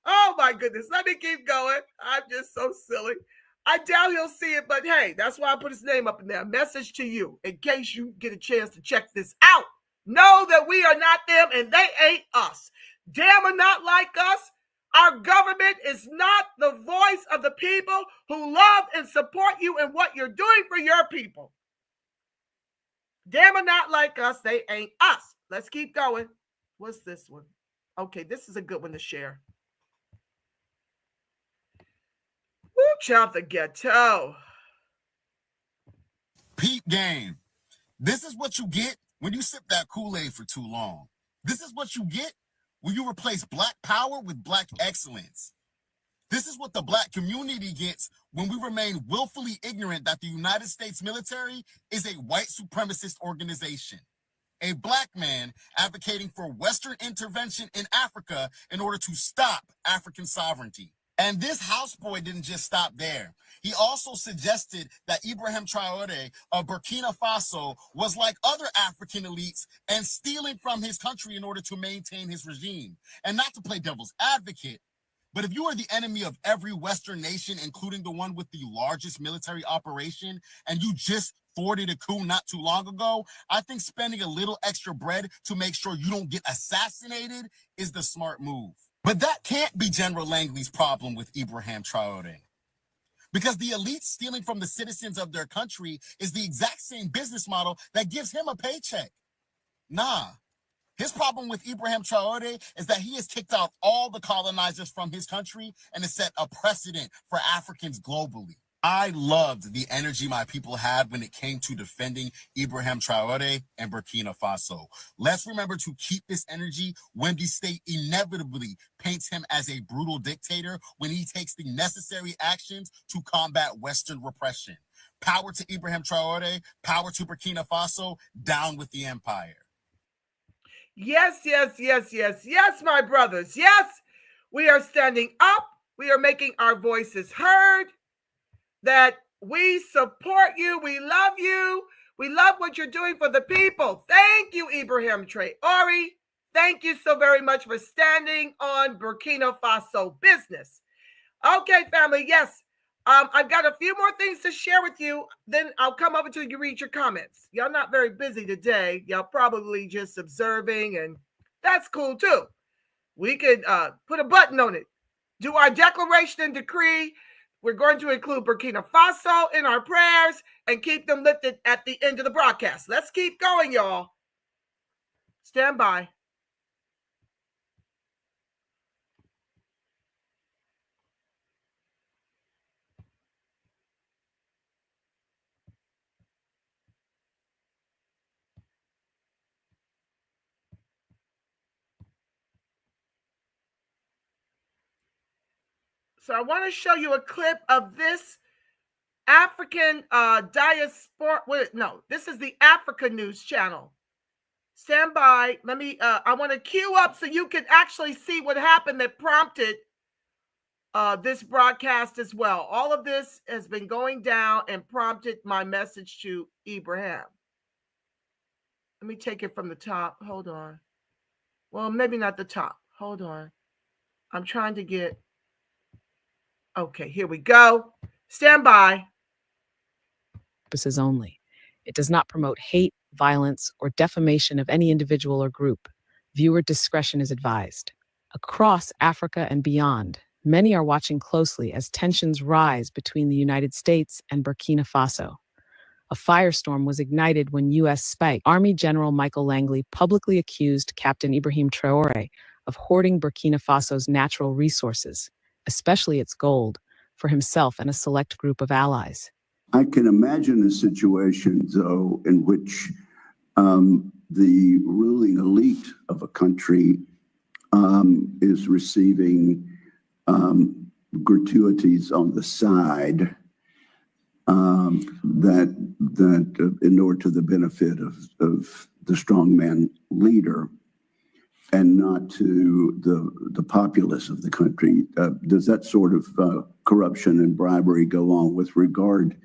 Speaker 7: Oh, my goodness. Let me keep going. I'm just so silly. I doubt he'll see it, but hey, that's why I put his name up in there. Message to you, in case you get a chance to check this out. Know that we are not them, and they ain't us. Them are not like us. Our government is not the voice of the people who love and support you and what you're doing for your people. Them are not like us. They ain't us. Let's keep going. What's this one? Okay, this is a good one to share. Woo, chop the ghetto.
Speaker 1: Peep game. This is what you get when you sip that Kool-Aid for too long. This is what you get when you replace black power with black excellence. This is what the black community gets when we remain willfully ignorant that the United States military is a white supremacist organization. A black man advocating for Western intervention in Africa in order to stop African sovereignty. And this houseboy didn't just stop there. He also suggested that Ibrahim Traore of Burkina Faso was like other African elites and stealing from his country in order to maintain his regime. And not to play devil's advocate, but if you are the enemy of every Western nation, including the one with the largest military operation, and you just thwarted a coup not too long ago, I think spending a little extra bread to make sure you don't get assassinated is the smart move. But that can't be General Langley's problem with Ibrahim Traore. Because the elite stealing from the citizens of their country is the exact same business model that gives him a paycheck. Nah. His problem with Ibrahim Traore is that he has kicked out all the colonizers from his country and has set a precedent for Africans globally. I loved the energy my people had when it came to defending Ibrahim Traore and Burkina Faso. Let's remember to keep this energy when the state inevitably paints him as a brutal dictator when he takes the necessary actions to combat Western repression. Power to Ibrahim Traore, power to Burkina Faso, down with the empire.
Speaker 7: Yes, my brothers. Yes, we are standing up. We are making our voices heard. That we support you. We love you. We love what you're doing for the people. Thank you, Ibrahim Traore. Thank you so very much for standing on Burkina Faso business. Okay, family. Yes, I've got a few more things to share with you. Then I'll come over to you read your comments. Y'all not very busy today. Y'all probably just observing, and that's cool too. We could put a button on it. Do our declaration and decree. We're going to include Burkina Faso in our prayers and keep them lifted at the end of the broadcast. Let's keep going, y'all. Stand by. So I want to show you a clip of this African diaspora. No, this is the Africa News Channel. Stand by. Let me, I want to queue up so you can actually see what happened that prompted this broadcast as well. All of this has been going down and prompted my message to Ibrahim. Let me take it from the top. Hold on. Well, maybe not the top. Hold on. I'm trying to get... Okay, here we go. Stand by.
Speaker 10: Purposes only. It does not promote hate, violence, or defamation of any individual or group. Viewer discretion is advised. Across Africa and beyond, many are watching closely as tensions rise between the United States and Burkina Faso. A firestorm was ignited when U.S. spy Army General Michael Langley publicly accused Captain Ibrahim Traore of hoarding Burkina Faso's natural resources, especially its gold, for himself and a select group of allies.
Speaker 11: I can imagine a situation, though, in which the ruling elite of a country is receiving gratuities on the side that in order to the benefit of the strongman leader and not to the populace of the country. Does that sort of corruption and bribery go on with regard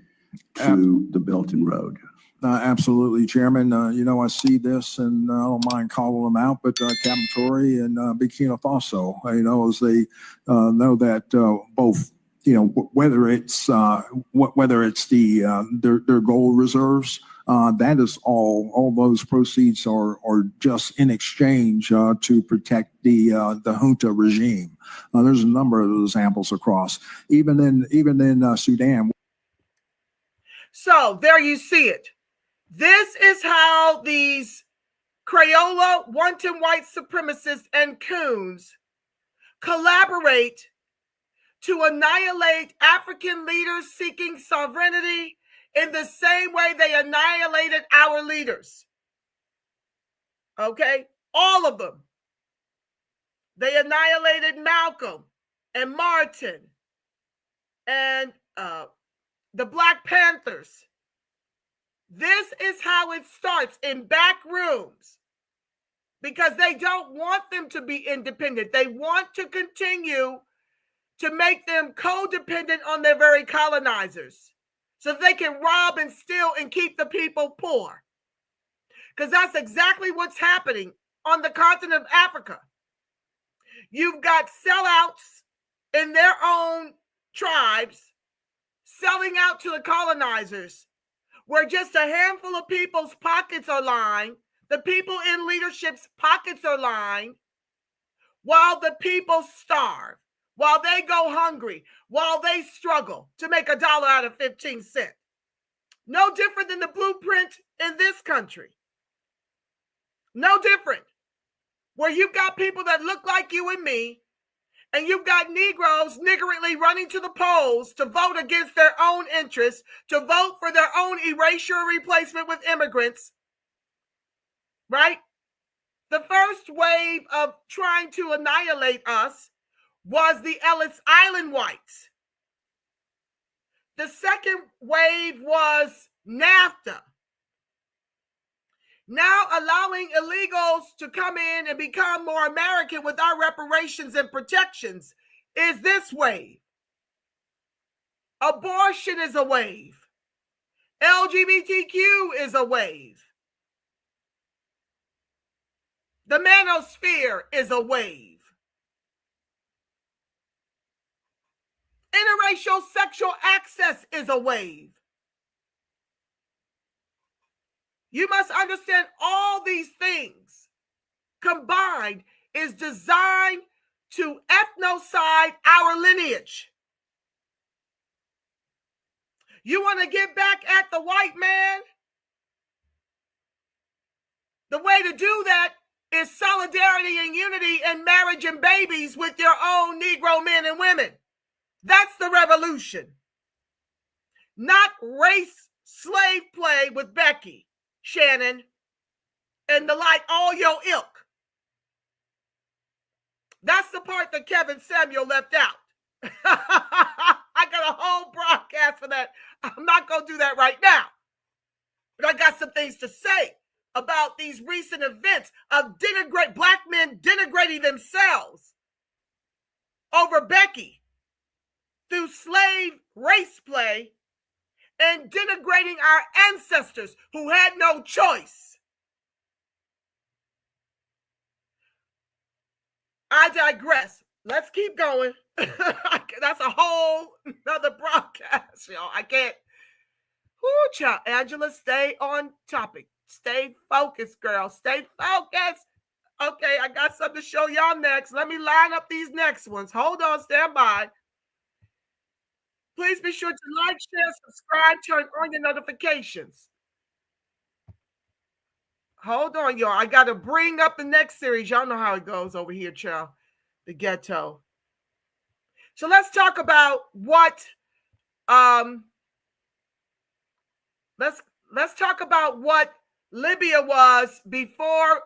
Speaker 11: to the Belt and Road?
Speaker 12: Absolutely, Chairman. I see this, and I don't mind calling them out, but Captain Traore and Burkina Faso, as they know that both, whether it's their gold reserves, that is all those proceeds are just in exchange to protect the junta regime. There's a number of examples across, even in Sudan.
Speaker 7: So there you see it. This is how these Crayola, wanton white supremacists, and coons collaborate to annihilate African leaders seeking sovereignty in the same way they annihilated our leaders. Okay? All of them. They annihilated Malcolm and Martin and the Black Panthers. This is how it starts, in back rooms, because they don't want them to be independent. They want to continue to make them codependent on their very colonizers so they can rob and steal and keep the people poor. Because that's exactly what's happening on the continent of Africa. You've got sellouts in their own tribes selling out to the colonizers, where just a handful of people's pockets are lined, the people in leadership's pockets are lined, while the people starve, while they go hungry, while they struggle to make $1 out of 15 cents. No different than the blueprint in this country. No different. Where you've got people that look like you and me, and you've got Negroes niggardly running to the polls to vote against their own interests, to vote for their own erasure replacement with immigrants, right? The first wave of trying to annihilate us was the Ellis Island whites. The second wave was NAFTA. Now allowing illegals to come in and become more American with our reparations and protections is this wave. Abortion is a wave. LGBTQ is a wave. The manosphere is a wave. Interracial sexual access is a wave. You must understand all these things combined is designed to ethnocide our lineage. You want to get back at the white man? The way to do that is solidarity and unity and marriage and babies with your own Negro men and women. That's the revolution. Not race slave play with Becky, Shannon, and the like, all your ilk. That's the part that Kevin Samuel left out. I got a whole broadcast for that. I'm not going to do that right now. But I got some things to say about these recent events of black men denigrating themselves over Becky through slave race play and denigrating our ancestors who had no choice. I digress. Let's keep going. That's a whole nother broadcast, y'all. I can't. Whoo, child. Angela, stay on topic. Stay focused, girl. Stay focused. Okay, I got something to show y'all next. Let me line up these next ones. Hold on, stand by. Please be sure to like, share, subscribe, turn on your notifications. Hold on, y'all. I got to bring up the next series. Y'all know how it goes over here, child. The ghetto. So let's talk about what let's talk about what Libya was before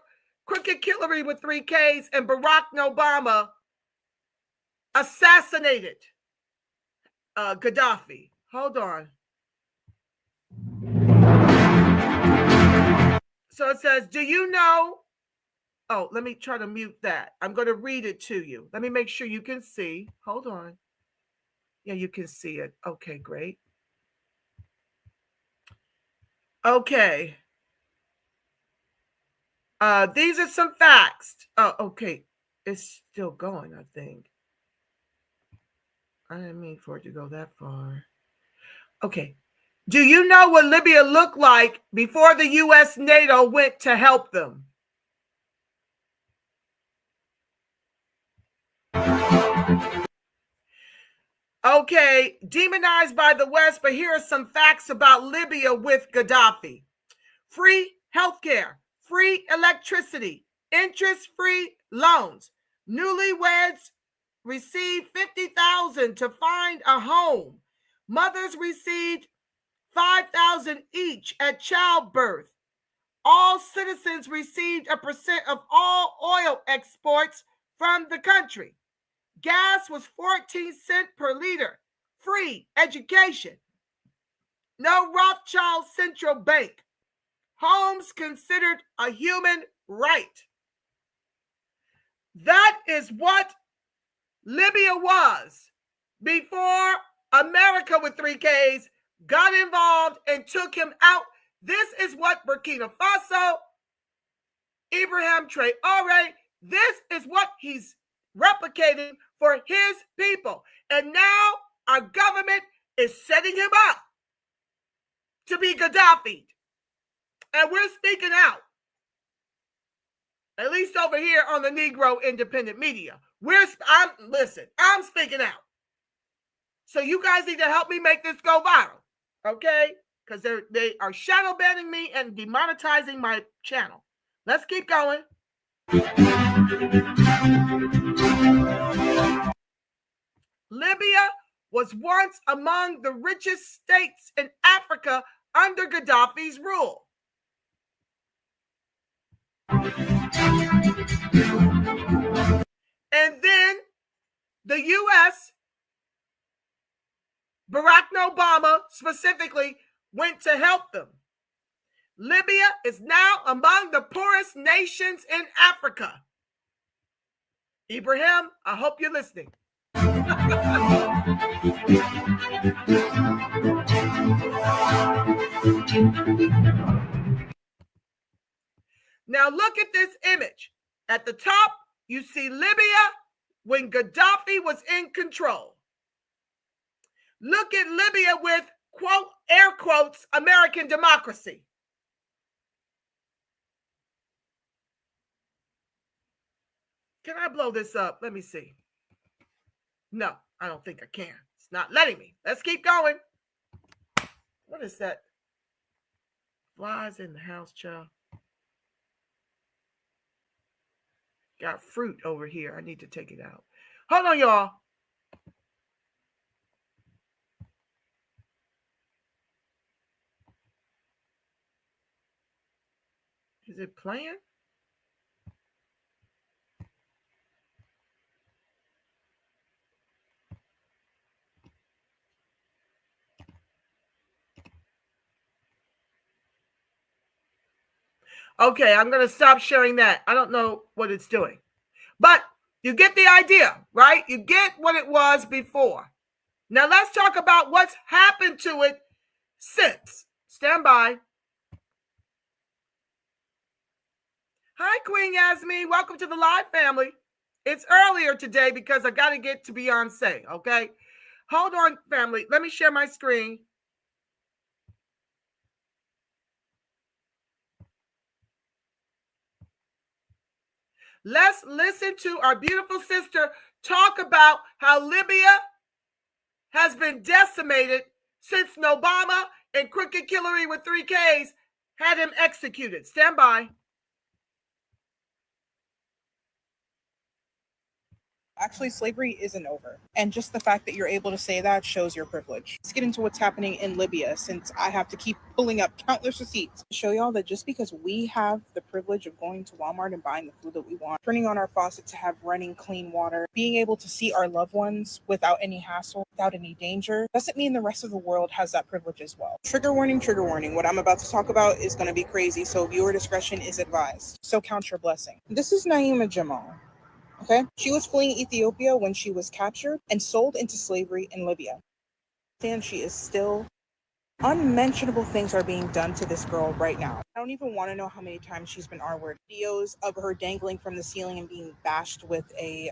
Speaker 7: Crooked Hillary with 3 Ks and Barack Obama assassinated Gaddafi. Hold on. So it says, do you know? Oh, let me try to mute that. I'm going to read it to you. Let me make sure you can see. Hold on. Yeah, you can see it. Okay, great. Okay. These are some facts. Oh, okay. It's still going, I think. I didn't mean for it to go that far. Okay. Do you know what Libya looked like before the U.S. NATO went to help them? Okay, demonized by the West, but here are some facts about Libya with Gaddafi. Free healthcare, free electricity, interest-free loans. Newlyweds received $50,000 to find a home. Mothers received $5,000 each at childbirth. All citizens received a percent of all oil exports from the country. Gas was 14 cents per liter. Free education. No Rothschild central bank. Homes considered a human right. That is what Libya was before America with 3 Ks got involved and took him out. This is what Burkina Faso, Ibrahim Traore, this is what he's replicating for his people. And now our government is setting him up to be Gaddafi. And we're speaking out. At least over here on the Negro Independent Media. I'm speaking out. So you guys need to help me make this go viral. Okay? Because they are shadow banning me and demonetizing my channel. Let's keep going. Libya was once among the richest states in Africa under Gaddafi's rule. And then the U.S., Barack Obama specifically, went to help them. Libya is now among the poorest nations in Africa. Ibrahim, I hope you're listening. Now look at this image. At the top, you see Libya when Gaddafi was in control. Look at Libya with, quote, air quotes, American democracy. Can I blow this up? Let me see. No, I don't think I can. It's not letting me. Let's keep going. What is that? Flies in the house, child. Got fruit over here. I need to take it out. Hold on, y'all. Is it playing? Okay, I'm going to stop sharing that. I don't know what it's doing. But you get the idea, right? You get what it was before. Now let's talk about what's happened to it since. Stand by. Hi, Queen Yasmin. Welcome to the live family. It's earlier today because I got to get to Beyonce, okay? Hold on, family. Let me share my screen. Let's listen to our beautiful sister talk about how Libya has been decimated since Nobama and Crooked Hillary with 3 Ks had him executed. Stand by.
Speaker 13: Actually, slavery isn't over. And just the fact that you're able to say that shows your privilege. Let's get into what's happening in Libya, since I have to keep pulling up countless receipts to show y'all that just because we have the privilege of going to Walmart and buying the food that we want, turning on our faucet to have running clean water, being able to see our loved ones without any hassle, without any danger, doesn't mean the rest of the world has that privilege as well. Trigger warning, trigger warning. What I'm about to talk about is going to be crazy, so viewer discretion is advised. So count your blessing. This is Naima Jamal. Okay, she was fleeing Ethiopia when she was captured and sold into slavery in Libya. And she is still unmentionable things are being done to this girl right now. I don't even want to know how many times she's been R-worded. Videos of her dangling from the ceiling and being bashed with a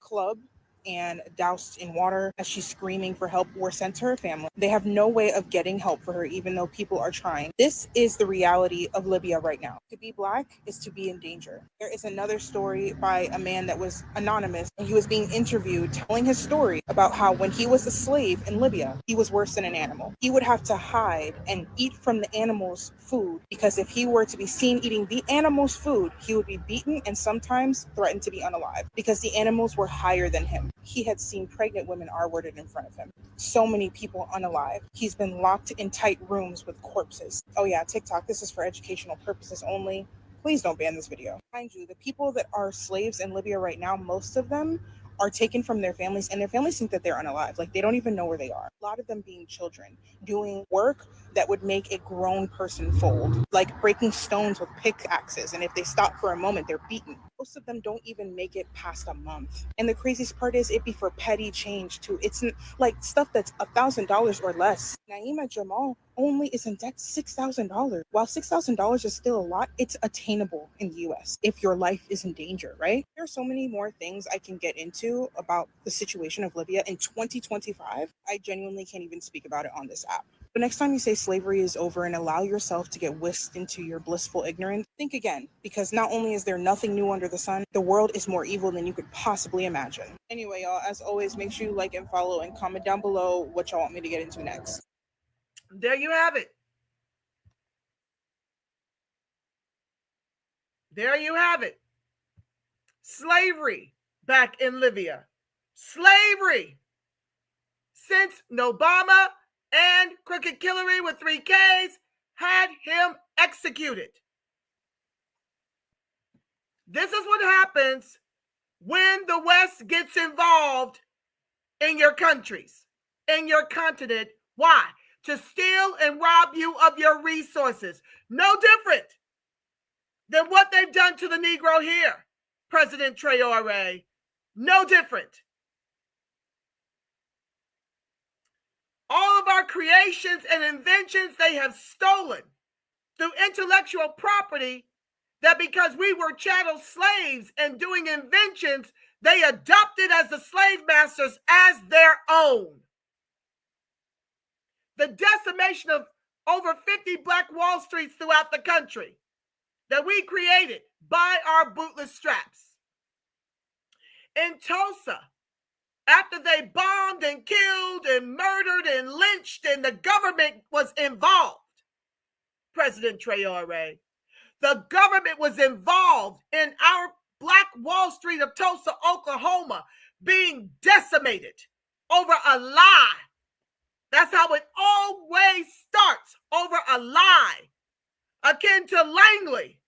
Speaker 13: club and doused in water as she's screaming for help were sent to her family. They have no way of getting help for her, even though people are trying. This is the reality of Libya right now. To be Black is to be in danger. There is another story by a man that was anonymous, and he was being interviewed telling his story about how when he was a slave in Libya, he was worse than an animal. He would have to hide and eat from the animal's food, because if he were to be seen eating the animal's food, he would be beaten and sometimes threatened to be unalive, because the animals were higher than him. He had seen pregnant women R-worded in front of him. So many people unalive. He's been locked in tight rooms with corpses. Oh yeah, TikTok, this is for educational purposes only. Please don't ban this video. Mind you, the people that are slaves in Libya right now, most of them are taken from their families, and their families think that they're unalive. Like, they don't even know where they are. A lot of them being children, doing work that would make a grown person fold, like breaking stones with pickaxes, and if they stop for a moment, they're beaten. Most of them don't even make it past a month. And the craziest part is it be for petty change too. It's like stuff that's $1,000 or less. Naima Jamal only is in debt $6,000. While $6,000 is still a lot, it's attainable in the US if your life is in danger, right? There are so many more things I can get into about the situation of Libya in 2025. I genuinely can't even speak about it on this app. But next time you say slavery is over and allow yourself to get whisked into your blissful ignorance, think again, because not only is there nothing new under the sun, the world is more evil than you could possibly imagine. Anyway, y'all, as always, make sure you like and follow and comment down below what y'all want me to get into next.
Speaker 7: There you have it. There you have it. Slavery back in Libya. Slavery. Since Nobama and Crooked Hillary with 3 Ks had him executed. This is what happens when the West gets involved in your countries, in your continent. Why? To steal and rob you of your resources. No different than what they've done to the Negro here, President Traore. No different. All of our creations and inventions they have stolen through intellectual property, that because we were chattel slaves and doing inventions, they adopted as the slave masters as their own. The decimation of over 50 Black Wall Streets throughout the country that we created by our bootless straps. In Tulsa, after they bombed and killed and murdered and lynched and the government was involved, President Traore, the government was involved in our Black Wall Street of Tulsa, Oklahoma, being decimated over a lie. That's how it always starts, over a lie, akin to Langley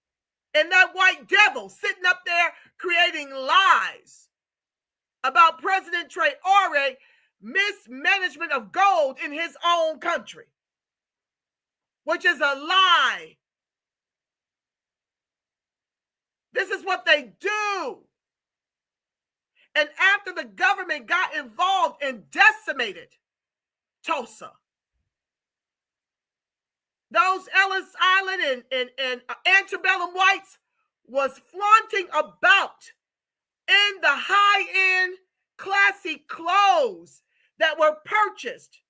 Speaker 7: and that white devil sitting up there creating lies about President Traore mismanagement of gold in his own country, which is a lie. This is what they do. And after the government got involved and decimated Tulsa, those Ellis Island and antebellum whites was flaunting about in the high-end classy clothes that were purchased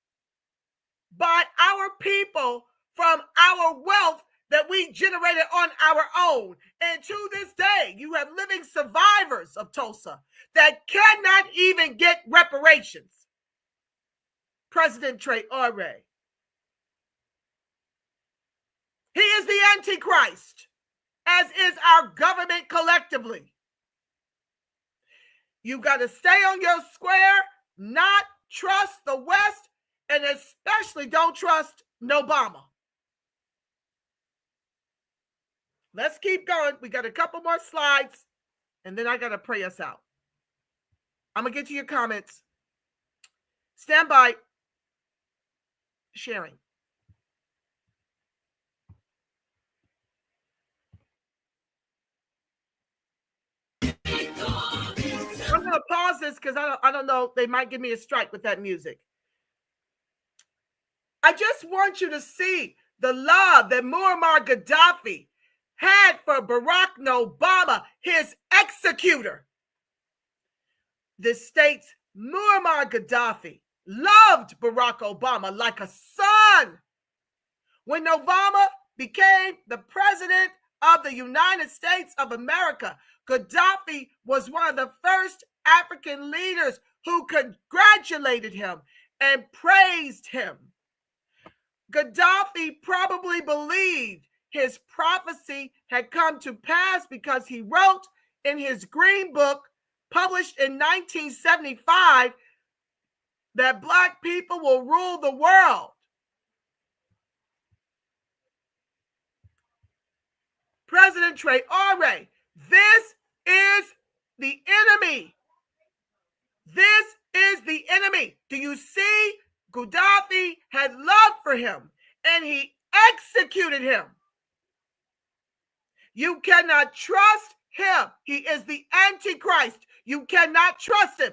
Speaker 7: by our people from our wealth that we generated on our own. And to this day, you have living survivors of Tulsa that cannot even get reparations. President Traore. He is the Antichrist, as is our government collectively.
Speaker 6: You got to stay on your square, not trust the West, and especially don't trust Nobama. Let's keep going. We got a couple more slides, and then I got to pray us out. I'm going to get to your comments. Stand by. Sharing. I'm going to pause this because I don't know. They might give me a strike with that music. I just want you to see the love that Muammar Gaddafi had for Barack Obama, his executor. This states Muammar Gaddafi loved Barack Obama like a son. When Obama became the president of the United States of America, Gaddafi was one of the first African leaders who congratulated him and praised him. Gaddafi probably believed his prophecy had come to pass because he wrote in his Green Book, published in 1975, that Black people will rule the world. President Traore, this is the enemy. This is the enemy. Do you see? Gaddafi had love for him, and he executed him. You cannot trust him. He is the Antichrist. You cannot trust him.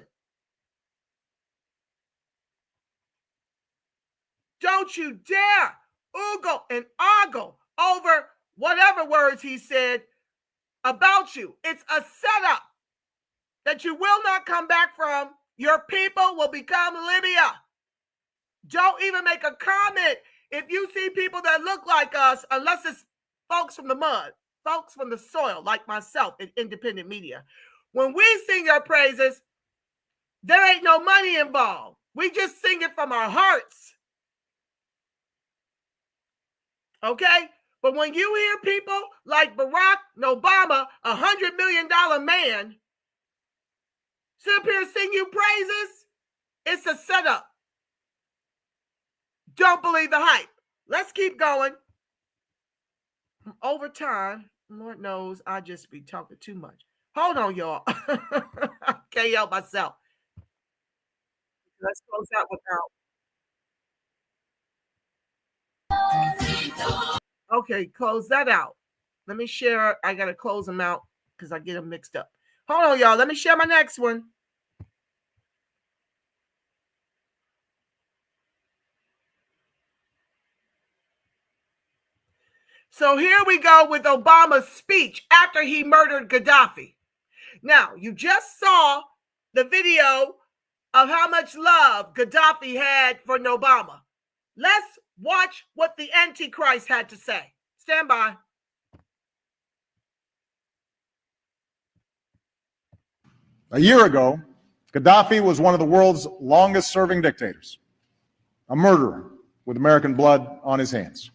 Speaker 6: Don't you dare oogle and ogle over whatever words he said about you. It's a setup that you will not come back from. Your people will become Libya. Don't even make a comment if you see people that look like us, unless it's folks from the mud, folks from the soil, like myself in independent media. When we sing your praises, there ain't no money involved. We just sing it from our hearts. Okay? But when you hear people like Barack Obama, $100 million man, sit up here and sing you praises, it's a setup. Don't believe the hype. Let's keep going. Over time, Lord knows I just be talking too much. Hold on, y'all. I can't help myself. Let's close out without. Okay, close that out. Let me share. I got to close them out because I get them mixed up. Hold on, y'all. Let me share my next one. So here we go with Obama's speech after he murdered Gaddafi. Now, you just saw the video of how much love Gaddafi had for Nobama. Let's watch what the Antichrist had to say. Stand by.
Speaker 14: A year ago, Gaddafi was one of the world's longest-serving dictators, a murderer with American blood on his hands.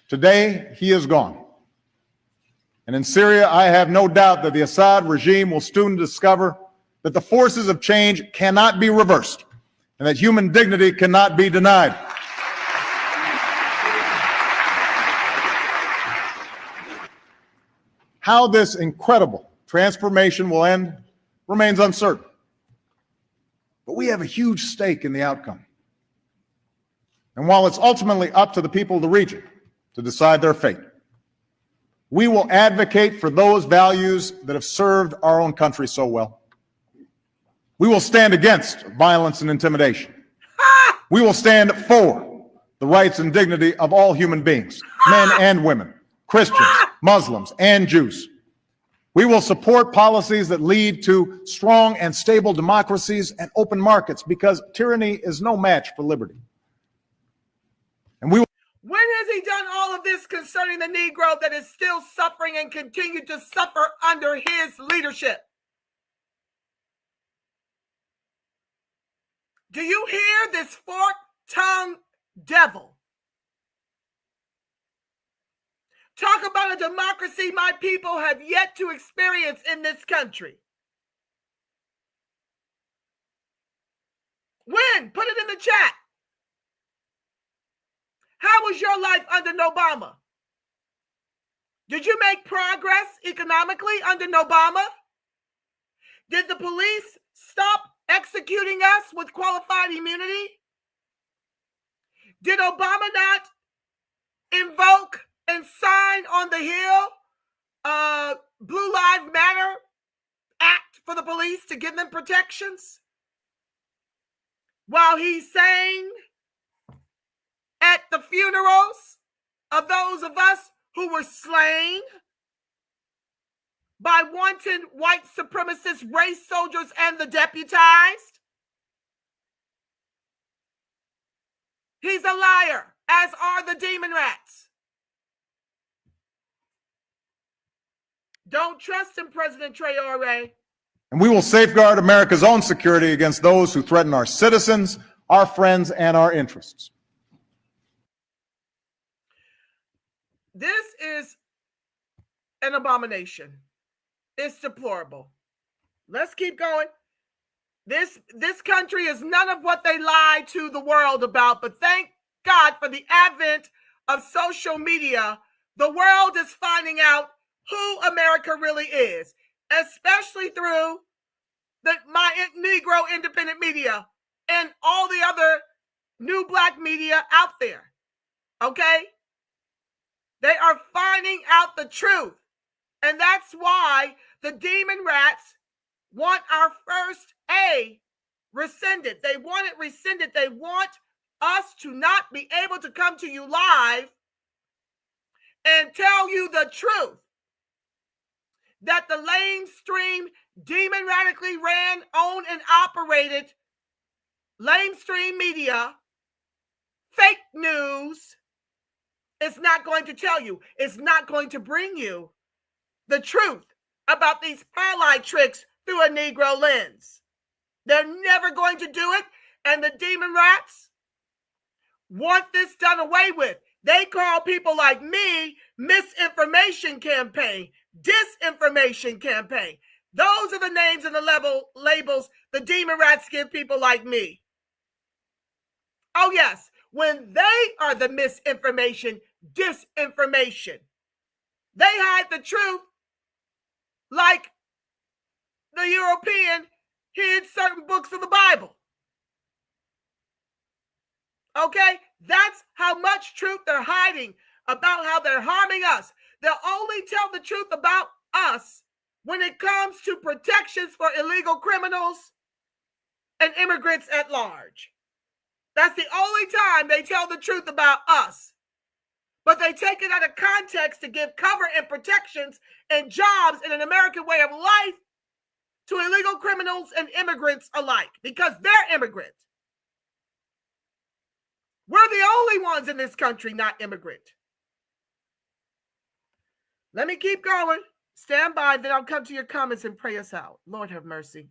Speaker 14: Today, he is gone. And in Syria, I have no doubt that the Assad regime will soon discover that the forces of change cannot be reversed and that human dignity cannot be denied. How this incredible transformation will end remains uncertain. But we have a huge stake in the outcome. And while it's ultimately up to the people of the region to decide their fate, we will advocate for those values that have served our own country so well. We will stand against violence and intimidation. We will stand for the rights and dignity of all human beings, men and women, Christians, Muslims, and Jews. We will support policies that lead to strong and stable democracies and open markets, because tyranny is no match for liberty. And we will.
Speaker 6: When has he done all of this concerning the Negro that is still suffering and continue to suffer under his leadership? Do you hear this fork-tongued devil? Talk about a democracy my people have yet to experience in this country.
Speaker 7: Again, put it in the chat. How was your life under Nobama? Did you make progress economically under Nobama? Did the police stop executing us with qualified immunity? Did Obama not invoke and sign on the Hill Blue Lives Matter Act for the police to give them protections? While he sang at the funerals of those of us who were slain by wanton white supremacist race soldiers and the deputized? He's a liar, as are the demon rats. Don't trust him, President Traore.
Speaker 14: And we will safeguard America's own security against those who threaten our citizens, our friends, and our interests.
Speaker 7: This is an abomination. It's deplorable. Let's keep going. This country is none of what they lie to the world about, but thank God for the advent of social media. The world is finding out who America really is, especially through my Negro independent media and all the other new black media out there. Okay? They are finding out the truth. And that's why the demon rats want our first A rescinded. They want it rescinded. They want us to not be able to come to you live and tell you the truth. That the lamestream, demon radically ran, owned, and operated lamestream media, fake news, is not going to tell you. It's not going to bring you the truth about these highlight tricks through a Negro lens. They're never going to do it, and the demon rats want this done away with. They call people like me misinformation campaign, disinformation campaign. Those are the names and the labels the demon rats give people like me. Oh yes, when they are the misinformation, disinformation, they hide the truth like the European hid certain books of the Bible. Okay? That's how much truth they're hiding about how they're harming us. They'll only tell the truth about us when it comes to protections for illegal criminals and immigrants at large. That's the only time they tell the truth about us. But they take it out of context to give cover and protections and jobs in an American way of life to illegal criminals and immigrants alike, because they're immigrants. We're the only ones in this country not immigrant. Let me keep going. Stand by, then I'll come to your comments and pray us out. Lord have mercy.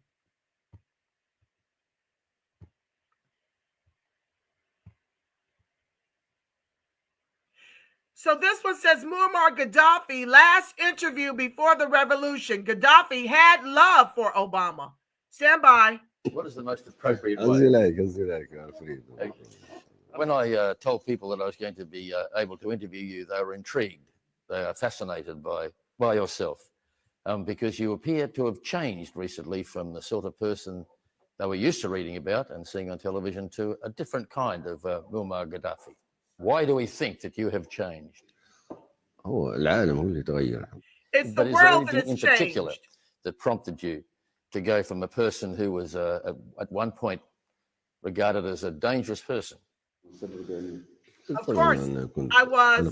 Speaker 7: So this one says, Muammar Gaddafi, last interview before the revolution. Gaddafi had love for Obama. Stand by.
Speaker 15: What is the most appropriate way? When I told people that I was going to be able to interview you, they were intrigued. They are fascinated by yourself because you appear to have changed recently from the sort of person they were used to reading about and seeing on television to a different kind of Muammar Gaddafi. Why do we think that you have changed?
Speaker 7: It's the
Speaker 15: But is there
Speaker 7: world that
Speaker 15: anything
Speaker 7: has
Speaker 15: in particular
Speaker 7: changed.
Speaker 15: that prompted you to go from a person who was at one point regarded as a dangerous person?
Speaker 7: Of course, I was.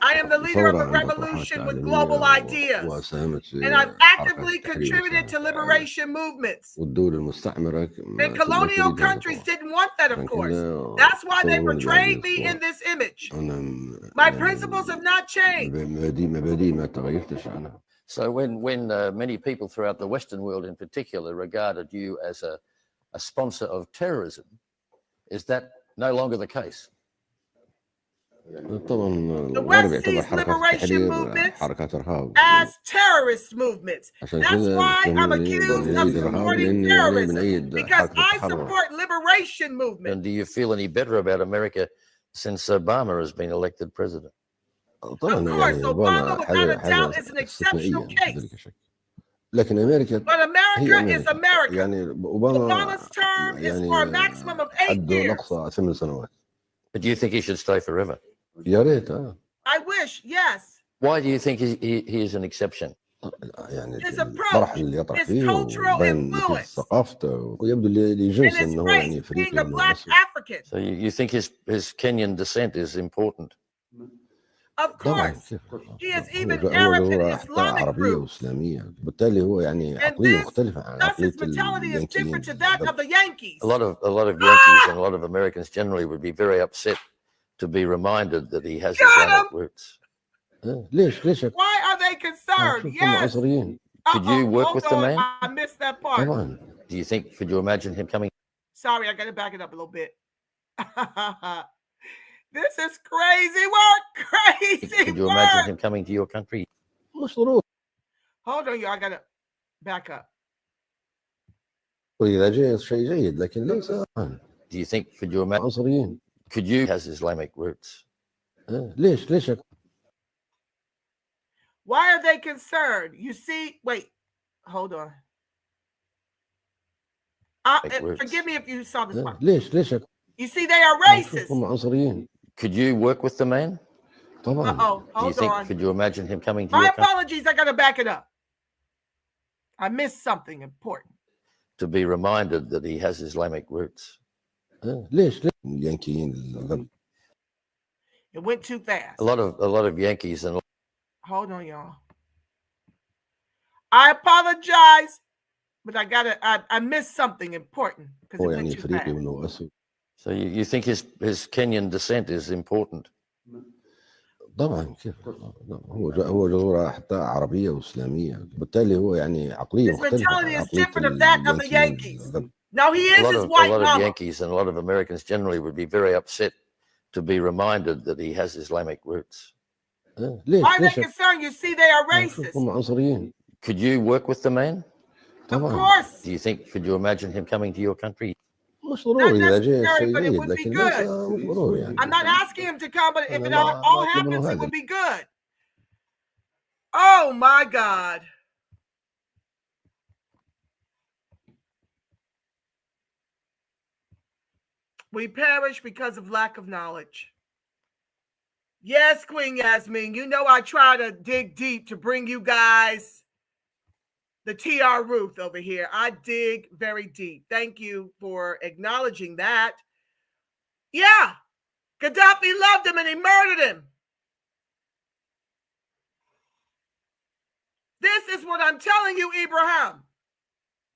Speaker 7: I am the leader of a revolution with global ideas, and I've actively contributed to liberation movements. And colonial countries didn't want that, of course. That's why they portrayed me in this image. My principles have not changed.
Speaker 15: So when many people throughout the Western world in particular regarded you as a sponsor of terrorism, is that no longer the case?
Speaker 7: The West sees liberation movements as terrorist movements. That's why I'm accused of supporting terrorism, because I support liberation movements.
Speaker 15: And do you feel any better about America since Obama has been elected president?
Speaker 7: Of course, Obama without a doubt is an exceptional case. But America is America. Obama's term is for a maximum of 8 years.
Speaker 15: But do you think he should stay forever?
Speaker 7: I wish, yes.
Speaker 15: Why do you think he is an exception?
Speaker 7: His approach, his cultural influence, and his race, being a black African.
Speaker 15: So you think his Kenyan descent is important?
Speaker 7: Of course, he is even Arab and Islamic groups. And thus his mentality is different to that of the Yankees.
Speaker 15: A lot of Yankees and a lot of Americans generally would be very upset to be reminded that he has Islamic roots.
Speaker 7: Why are they concerned? Yes.
Speaker 15: Could you work with the man?
Speaker 7: I missed that part.
Speaker 15: Do you think, could you imagine him coming?
Speaker 7: Sorry, I got to back it up a little bit. This is crazy work. Crazy
Speaker 15: Could you
Speaker 7: work.
Speaker 15: imagine him coming to your country?
Speaker 7: Hold on, y'all. I got to back up.
Speaker 15: Do you think, could you imagine? Could you has Islamic roots?
Speaker 7: Why are they concerned? You see, wait, hold on. Forgive me if you saw this part. You see, they are racist.
Speaker 15: Could you work with the man?
Speaker 7: Uh-oh,
Speaker 15: Do you think,
Speaker 7: on.
Speaker 15: could you imagine him coming to
Speaker 7: My
Speaker 15: your country?
Speaker 7: apologies, I got to back it up. I missed something important.
Speaker 15: To be reminded that he has Islamic roots.
Speaker 7: It went too fast.
Speaker 15: A lot of Yankees and
Speaker 7: Hold on, y'all. I apologize, but I missed something important because it went too fast.
Speaker 15: So you think his Kenyan descent is important?
Speaker 7: His mentality is different of that of the Yankees. Now he is his white
Speaker 15: A lot of
Speaker 7: mama.
Speaker 15: Yankees and a lot of Americans generally would be very upset to be reminded that he has Islamic roots.
Speaker 7: Why are they concerned? You see, they are racist.
Speaker 15: Could you work with the man?
Speaker 7: Of course.
Speaker 15: Do you think, could you imagine him coming to your country?
Speaker 7: Not necessary, but it would be good. I'm not asking him to come, but if it all happens, it would be good. Oh my God. We perish because of lack of knowledge. Yes, Queen Yasmin, you know I try to dig deep to bring you guys the TR Ruth over here. I dig very deep. Thank you for acknowledging that. Yeah, Gaddafi loved him and he murdered him. This is what I'm telling you, Ibrahim.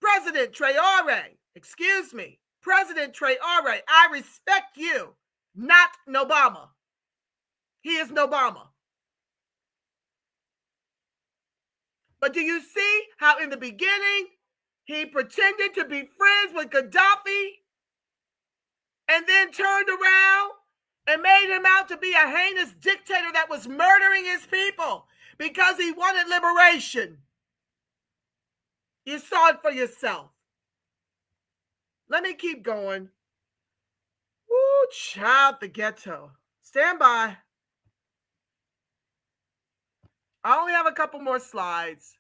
Speaker 7: President Traore, excuse me, President Traore, I respect you, not Nobama. He is Nobama. But do you see how in the beginning he pretended to be friends with Gaddafi and then turned around and made him out to be a heinous dictator that was murdering his people because he wanted liberation? You saw it for yourself. Let me keep going. Woo, child, the ghetto. Stand by. I only have a couple more slides.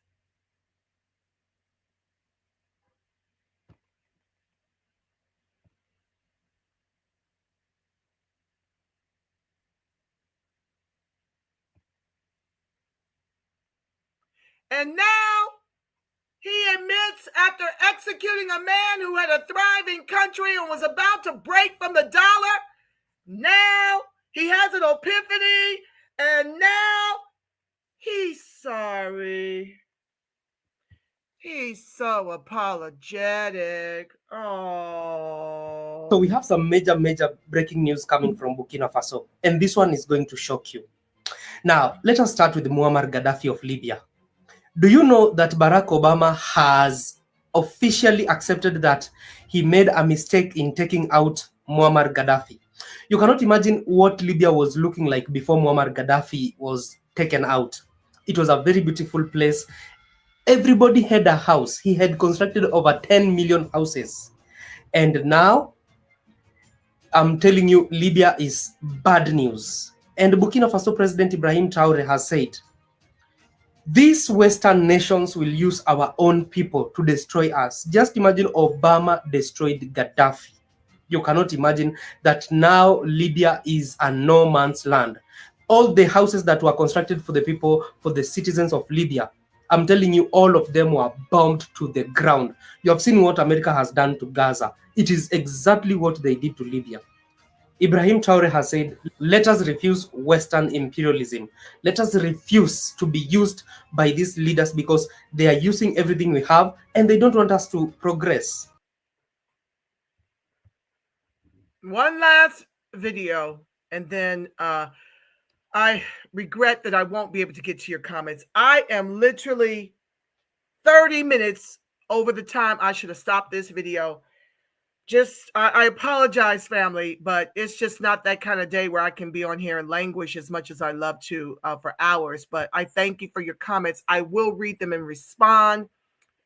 Speaker 7: And now he admits, after executing a man who had a thriving country and was about to break from the dollar, now he has an epiphany, and now he's sorry. He's so apologetic. Oh.
Speaker 16: So we have some major breaking news coming from Burkina Faso, and this one is going to shock you. Now, let us start with Muammar Gaddafi of Libya. Do you know that Barack Obama has officially accepted that he made a mistake in taking out Muammar Gaddafi? You cannot imagine what Libya was looking like before Muammar Gaddafi was taken out. It was a very beautiful place. Everybody had a house. He had constructed over 10 million houses. And now, I'm telling you, Libya is bad news. And Burkina Faso President Ibrahim Traore has said, these Western nations will use our own people to destroy us. Just imagine Obama destroyed Gaddafi. You cannot imagine that now Libya is a no man's land. All the houses that were constructed for the people, for the citizens of Libya, I'm telling you, all of them were bombed to the ground. You have seen what America has done to Gaza. It is exactly what they did to Libya. Ibrahim Traore has said, let us refuse Western imperialism. Let us refuse to be used by these leaders because they are using everything we have and they don't want us to progress.
Speaker 6: One last video, and then I regret that I won't be able to get to your comments. I am literally 30 minutes over the time I should have stopped this video. I apologize, family, but it's just not that kind of day where I can be on here and languish as much as I love to for hours. But I thank you for your comments. I will read them and respond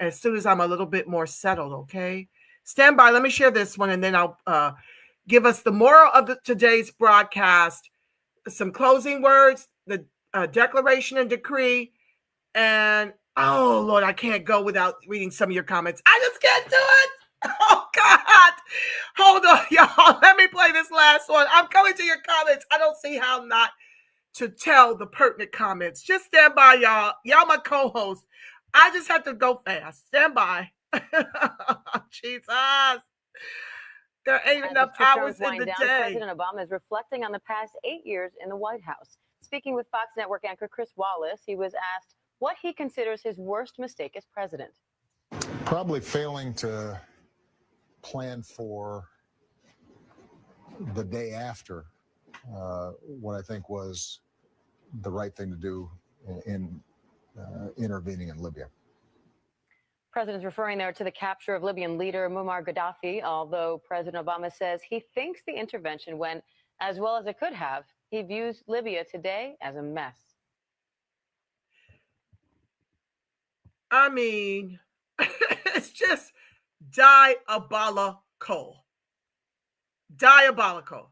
Speaker 6: as soon as I'm a little bit more settled, okay? Stand by. Let me share this one, and then I'll give us the moral of today's broadcast, some closing words, the declaration and decree, and, oh, Lord, I can't go without reading some of your comments. I just can't do it. Oh, God. Hold on, y'all. Let me play this last one. I'm coming to your comments. I don't see how not to tell the pertinent comments. Just stand by, y'all. Y'all my co-host. I just have to go fast. Stand by. Jesus. There ain't enough hours in the day.
Speaker 17: President Obama is reflecting on the past 8 years in the White House. Speaking with Fox Network anchor Chris Wallace, he was asked what he considers his worst mistake as president.
Speaker 18: Probably failing to plan for the day after what I think was the right thing to do in intervening in Libya.
Speaker 17: President's referring there to the capture of Libyan leader Muammar Gaddafi, although President Obama says he thinks the intervention went as well as it could have. He views Libya today as a mess.
Speaker 6: I mean, it's just diabolical. Diabolical.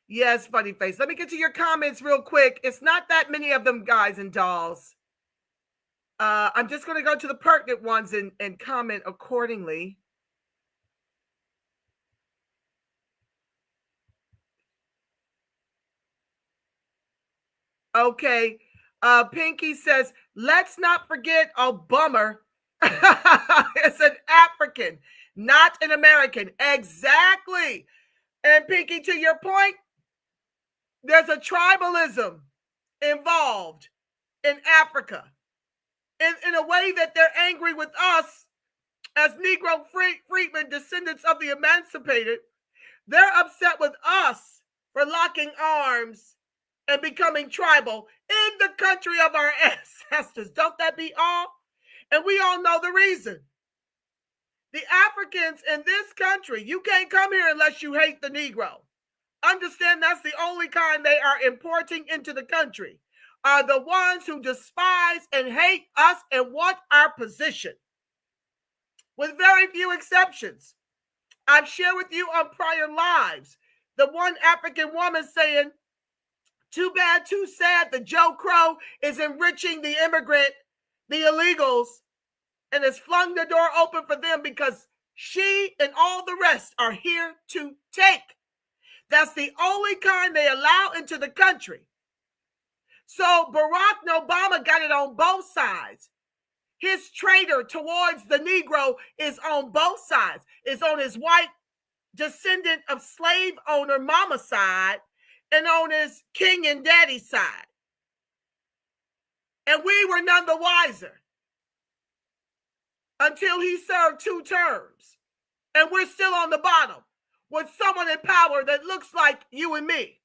Speaker 6: Yes, funny face. Let me get to your comments real quick. It's not that many of them, guys and dolls. I'm just going to go to the pertinent ones and comment accordingly. Okay. Pinky says, let's not forget a bummer. It's an African, not an American. Exactly. And Pinky, to your point, there's a tribalism involved in Africa in a way that they're angry with us as Negro freedmen, descendants of the emancipated. They're upset with us for locking arms and becoming tribal in the country of our ancestors. Don't that be all? And we all know the reason. The Africans in this country, you can't come here unless you hate the Negro. Understand that's the only kind they are importing into the country, are the ones who despise and hate us and want our position, with very few exceptions. I've shared with you on prior lives the one African woman saying, too bad, too sad that Joe Crow is enriching the immigrant, the illegals, and has flung the door open for them because she and all the rest are here to take. That's the only kind they allow into the country. So Barack Nobama got it on both sides. His traitor towards the Negro is on both sides. It's on his white descendant of slave owner mama side and on his king and daddy side. And we were none the wiser until he served 2 terms. And we're still on the bottom with someone in power that looks like you and me.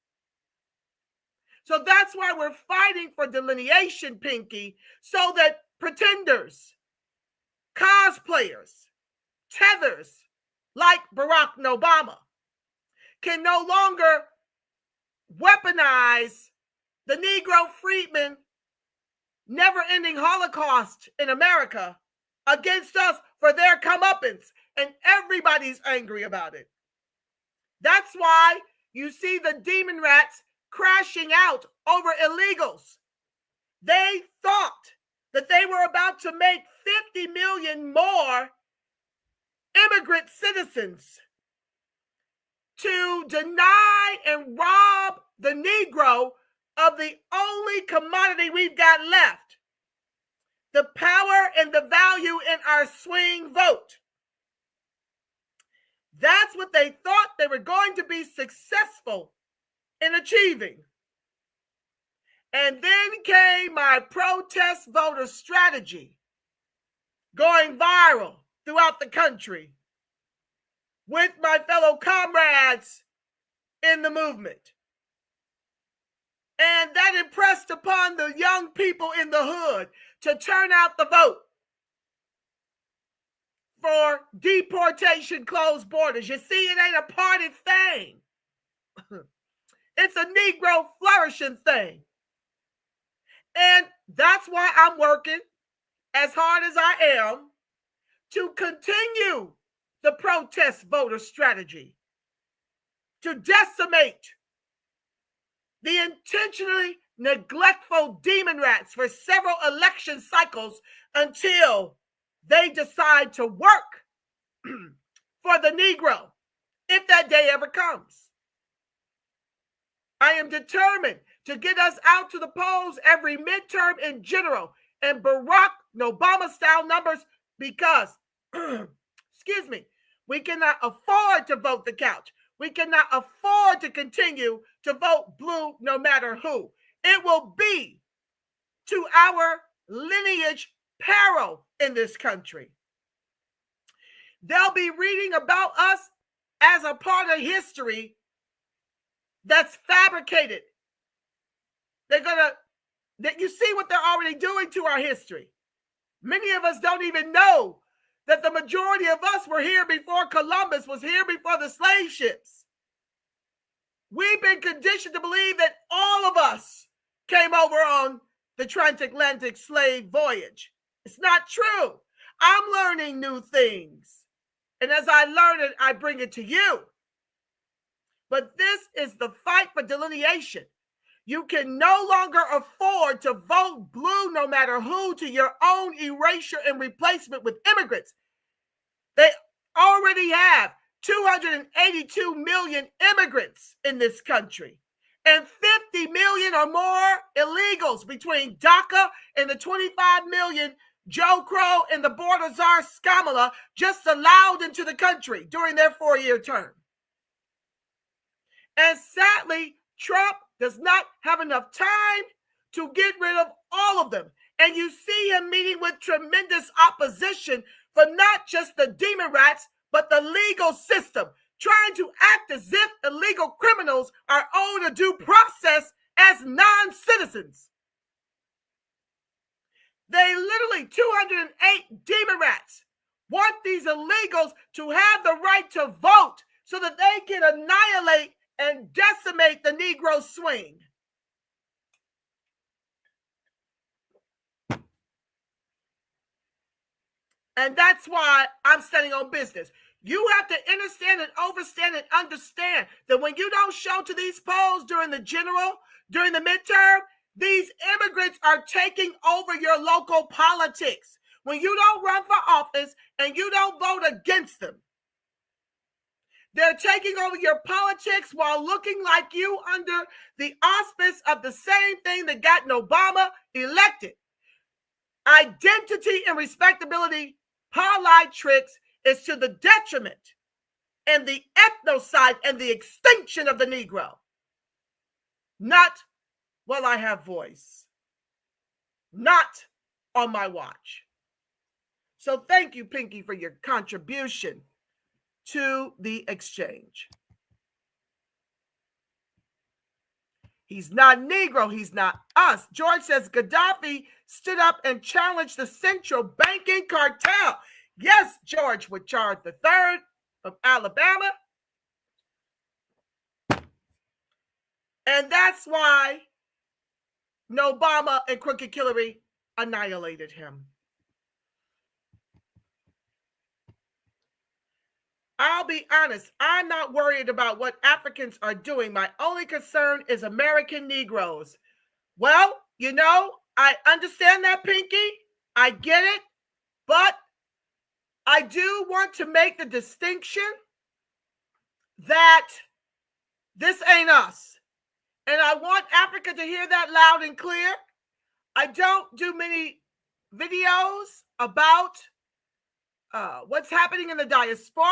Speaker 6: So that's why we're fighting for delineation, Pinky, so that pretenders, cosplayers, tethers, like Barack Nobama, can no longer weaponize the Negro freedmen never-ending Holocaust in America against us for their comeuppance, and everybody's angry about it. That's why you see the demon rats crashing out over illegals. They thought that they were about to make 50 million more immigrant citizens to deny and rob the Negro of the only commodity we've got left, the power and the value in our swing vote. That's what they thought they were going to be successful in achieving. And then came my protest voter strategy, going viral throughout the country with my fellow comrades in the movement. And that impressed upon the young people in the hood to turn out the vote for deportation, closed borders. You see, it ain't a party thing. It's a Negro flourishing thing. And that's why I'm working as hard as I am to continue the protest voter strategy, to decimate the intentionally neglectful demon rats for several election cycles until they decide to work for the Negro, if that day ever comes. I am determined to get us out to the polls every midterm in general and Barack Nobama style numbers because, excuse me, we cannot afford to vote the couch. We cannot afford to continue to vote blue no matter who. It will be to our lineage peril in this country. They'll be reading about us as a part of history that's fabricated. You see what they're already doing to our history. Many of us don't even know that the majority of us were here before Columbus was here, before the slave ships. We've been conditioned to believe that all of us came over on the transatlantic slave voyage. It's not true. I'm learning new things. And as I learn it, I bring it to you. But this is the fight for delineation. You can no longer afford to vote blue no matter who to your own erasure and replacement with immigrants. They already have 282 million immigrants in this country and 50 million or more illegals between DACA and the 25 million Joe Crow and the border czar Skamala just allowed into the country during their 4-year term. And sadly, Trump does not have enough time to get rid of all of them. And you see him meeting with tremendous opposition for not just the demon rats, but the legal system, trying to act as if illegal criminals are owed a due process as non-citizens. They literally, 208 demon rats, want these illegals to have the right to vote so that they can annihilate and decimate the Negro swing. And that's why I'm standing on business. You have to understand and overstand and understand that when you don't show to these polls during the general, during the midterm, these immigrants are taking over your local politics. When you don't run for office and you don't vote against them, they're taking over your politics while looking like you under the auspice of the same thing that got Nobama elected. Identity and respectability politics is to the detriment and the ethnocide and the extinction of the Negro. Not while I have voice. Not on my watch. So thank you, Pinky, for your contribution to the exchange. He's not Negro. He's not us. George says Gaddafi stood up and challenged the central banking cartel. Yes, George, with Charles III.
Speaker 7: from Alabama. And that's why Nobama and Crooked Hillary annihilated him. I'll be honest, I'm not worried about what Africans are doing. My only concern is American Negroes. Well, you know, I understand that, Pinky. I get it. But I do want to make the distinction that this ain't us. And I want Africa to hear that loud and clear. I don't do many videos about what's happening in the diaspora,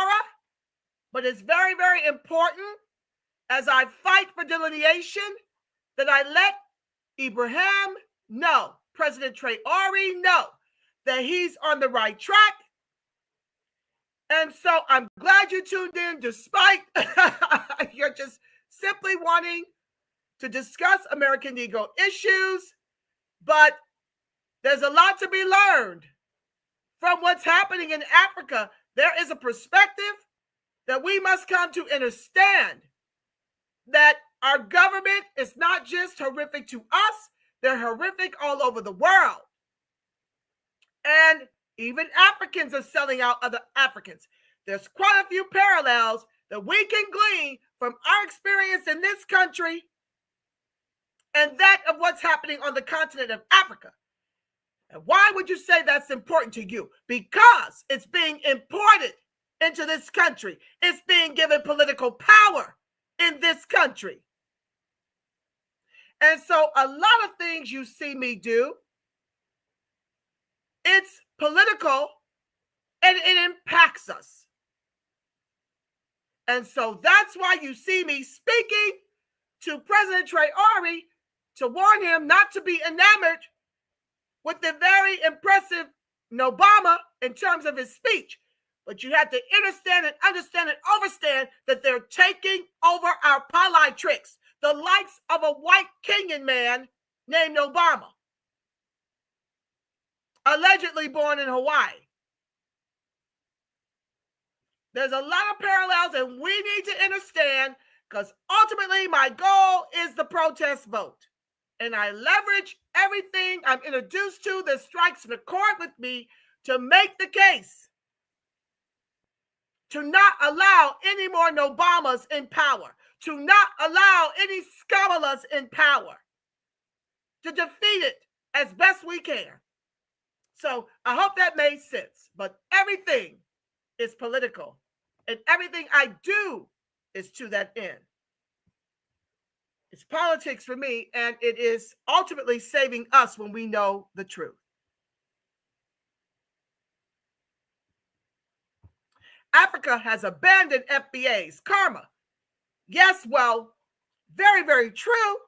Speaker 7: but it's very, very important as I fight for delineation that I let Ibrahim know, President Traore know that he's on the right track. And so I'm glad you tuned in despite you're just simply wanting to discuss American Negro issues, but there's a lot to be learned from what's happening in Africa. There is a perspective that we must come to understand that our government is not just horrific to us, they're horrific all over the world. And even Africans are selling out other Africans. There's quite a few parallels that we can glean from our experience in this country and that of what's happening on the continent of Africa. And why would you say that's important to you? Because it's being imported into this country. It's being given political power in this country. And so a lot of things you see me do, it's political and it impacts us. And so that's why you see me speaking to President Traore to warn him not to be enamored with the very impressive Nobama in terms of his speech. But you have to understand and understand that they're taking over our parlay tricks, the likes of a white Kenyan man named Nobama, allegedly born in Hawaii. There's a lot of parallels, and we need to understand, because ultimately my goal is the protest vote. And I leverage everything I'm introduced to that strikes an accord with me to make the case to not allow any more Nobamas in power, to not allow any Skamalas in power, to defeat it as best we can. So I hope that made sense. But everything is political, and everything I do is to that end. It's politics for me, and it is ultimately saving us when we know the truth. Africa has abandoned FBAs. Karma. Yes, well, very, very true.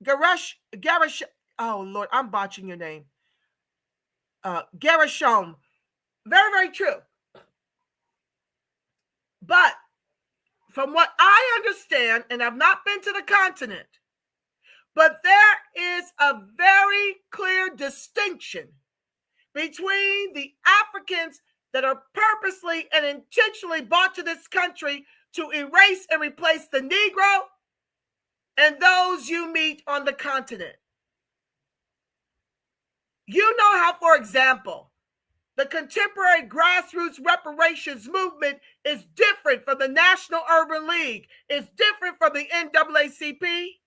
Speaker 7: Garish, oh Lord, I'm botching your name. Gershom. Very, very true. But from what I understand, and I've not been to the continent, but there is a very clear distinction between the Africans that are purposely and intentionally brought to this country to erase and replace the Negro and those you meet on the continent. You know how, for example, the contemporary grassroots reparations movement is different from the National Urban League. It's different from the NAACP.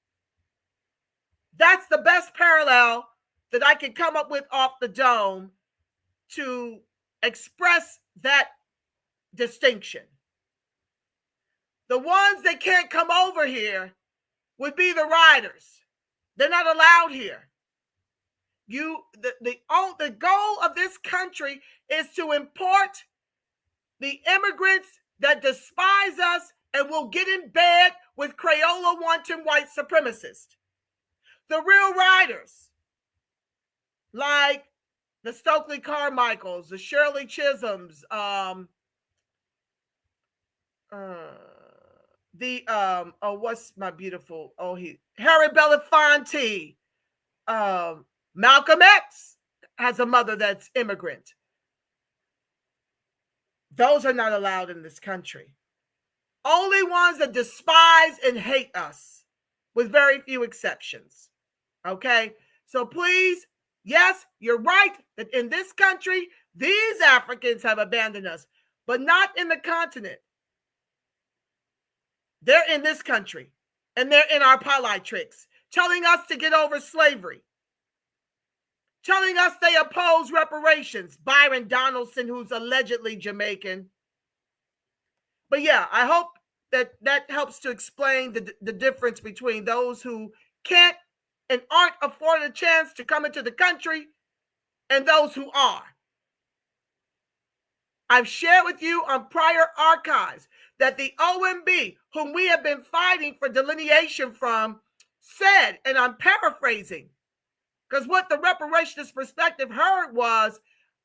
Speaker 7: That's the best parallel that I can come up with off the dome to express that distinction. The ones that can't come over here would be the riders. They're not allowed here. The goal of this country is to import the immigrants that despise us and will get in bed with Crayola wanton white supremacists. The real riders, like the Stokely Carmichaels, the Shirley Chisholms, Harry Belafonte, Malcolm X has a mother that's immigrant.
Speaker 6: Those are not allowed in this country. Only ones that despise and hate us, with very few exceptions. Okay? So please, yes, you're right that in this country, these Africans have abandoned us, but not in the continent. They're in this country, and they're in our politics, telling us to get over slavery, telling us they oppose reparations. Byron Donaldson, who's allegedly Jamaican. But yeah, I hope that helps to explain the difference between those who can't and aren't afforded a chance to come into the country and those who are. I've shared with you on prior archives that the OMB, whom we have been fighting for delineation from, said, and I'm paraphrasing, because what the reparationist perspective heard was,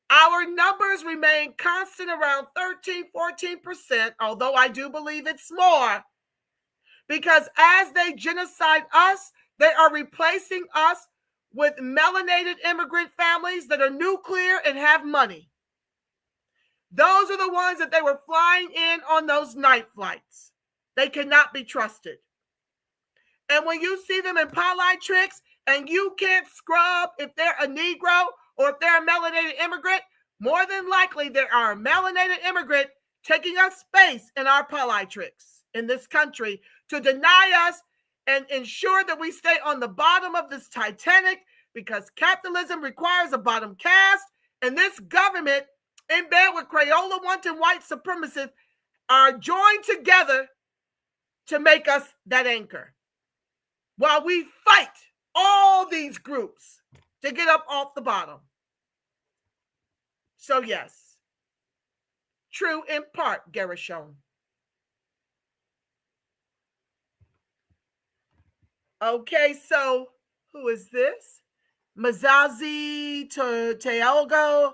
Speaker 6: our numbers remain constant around 13-14%, although I do believe it's more, because as they genocide us, they are replacing us with melanated immigrant families that are nuclear and have money. Those are the ones that they were flying in on those night flights. They cannot be trusted. And when you see them in politics and you can't scrub if they're a Negro or if they're a melanated immigrant, more than likely there are a melanated immigrant taking up space in our politics in this country to deny us and ensure that we stay on the bottom of this Titanic, because capitalism requires a bottom caste, and this government, in bed with Crayola wanting white supremacists, are joined together to make us that anchor, while we fight all these groups to get up off the bottom. So yes, true in part, Gershon. Okay, so who is this? Mazazi Teogo.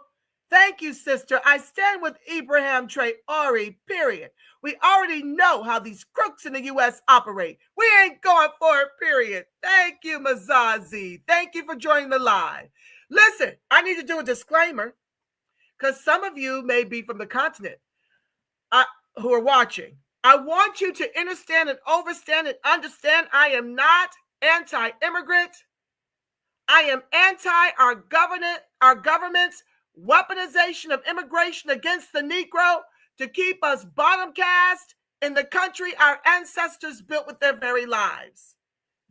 Speaker 6: Thank you, sister. I stand with Ibrahim Traore, period. We already know how these crooks in the U.S. operate. We ain't going for it, period. Thank you, Mazazi. Thank you for joining the live. Listen, I need to do a disclaimer, because some of you may be from the continent who are watching. I want you to understand and overstand and understand I am not anti-immigrant. I am anti our government's weaponization of immigration against the Negro to keep us bottom caste in the country our ancestors built with their very lives.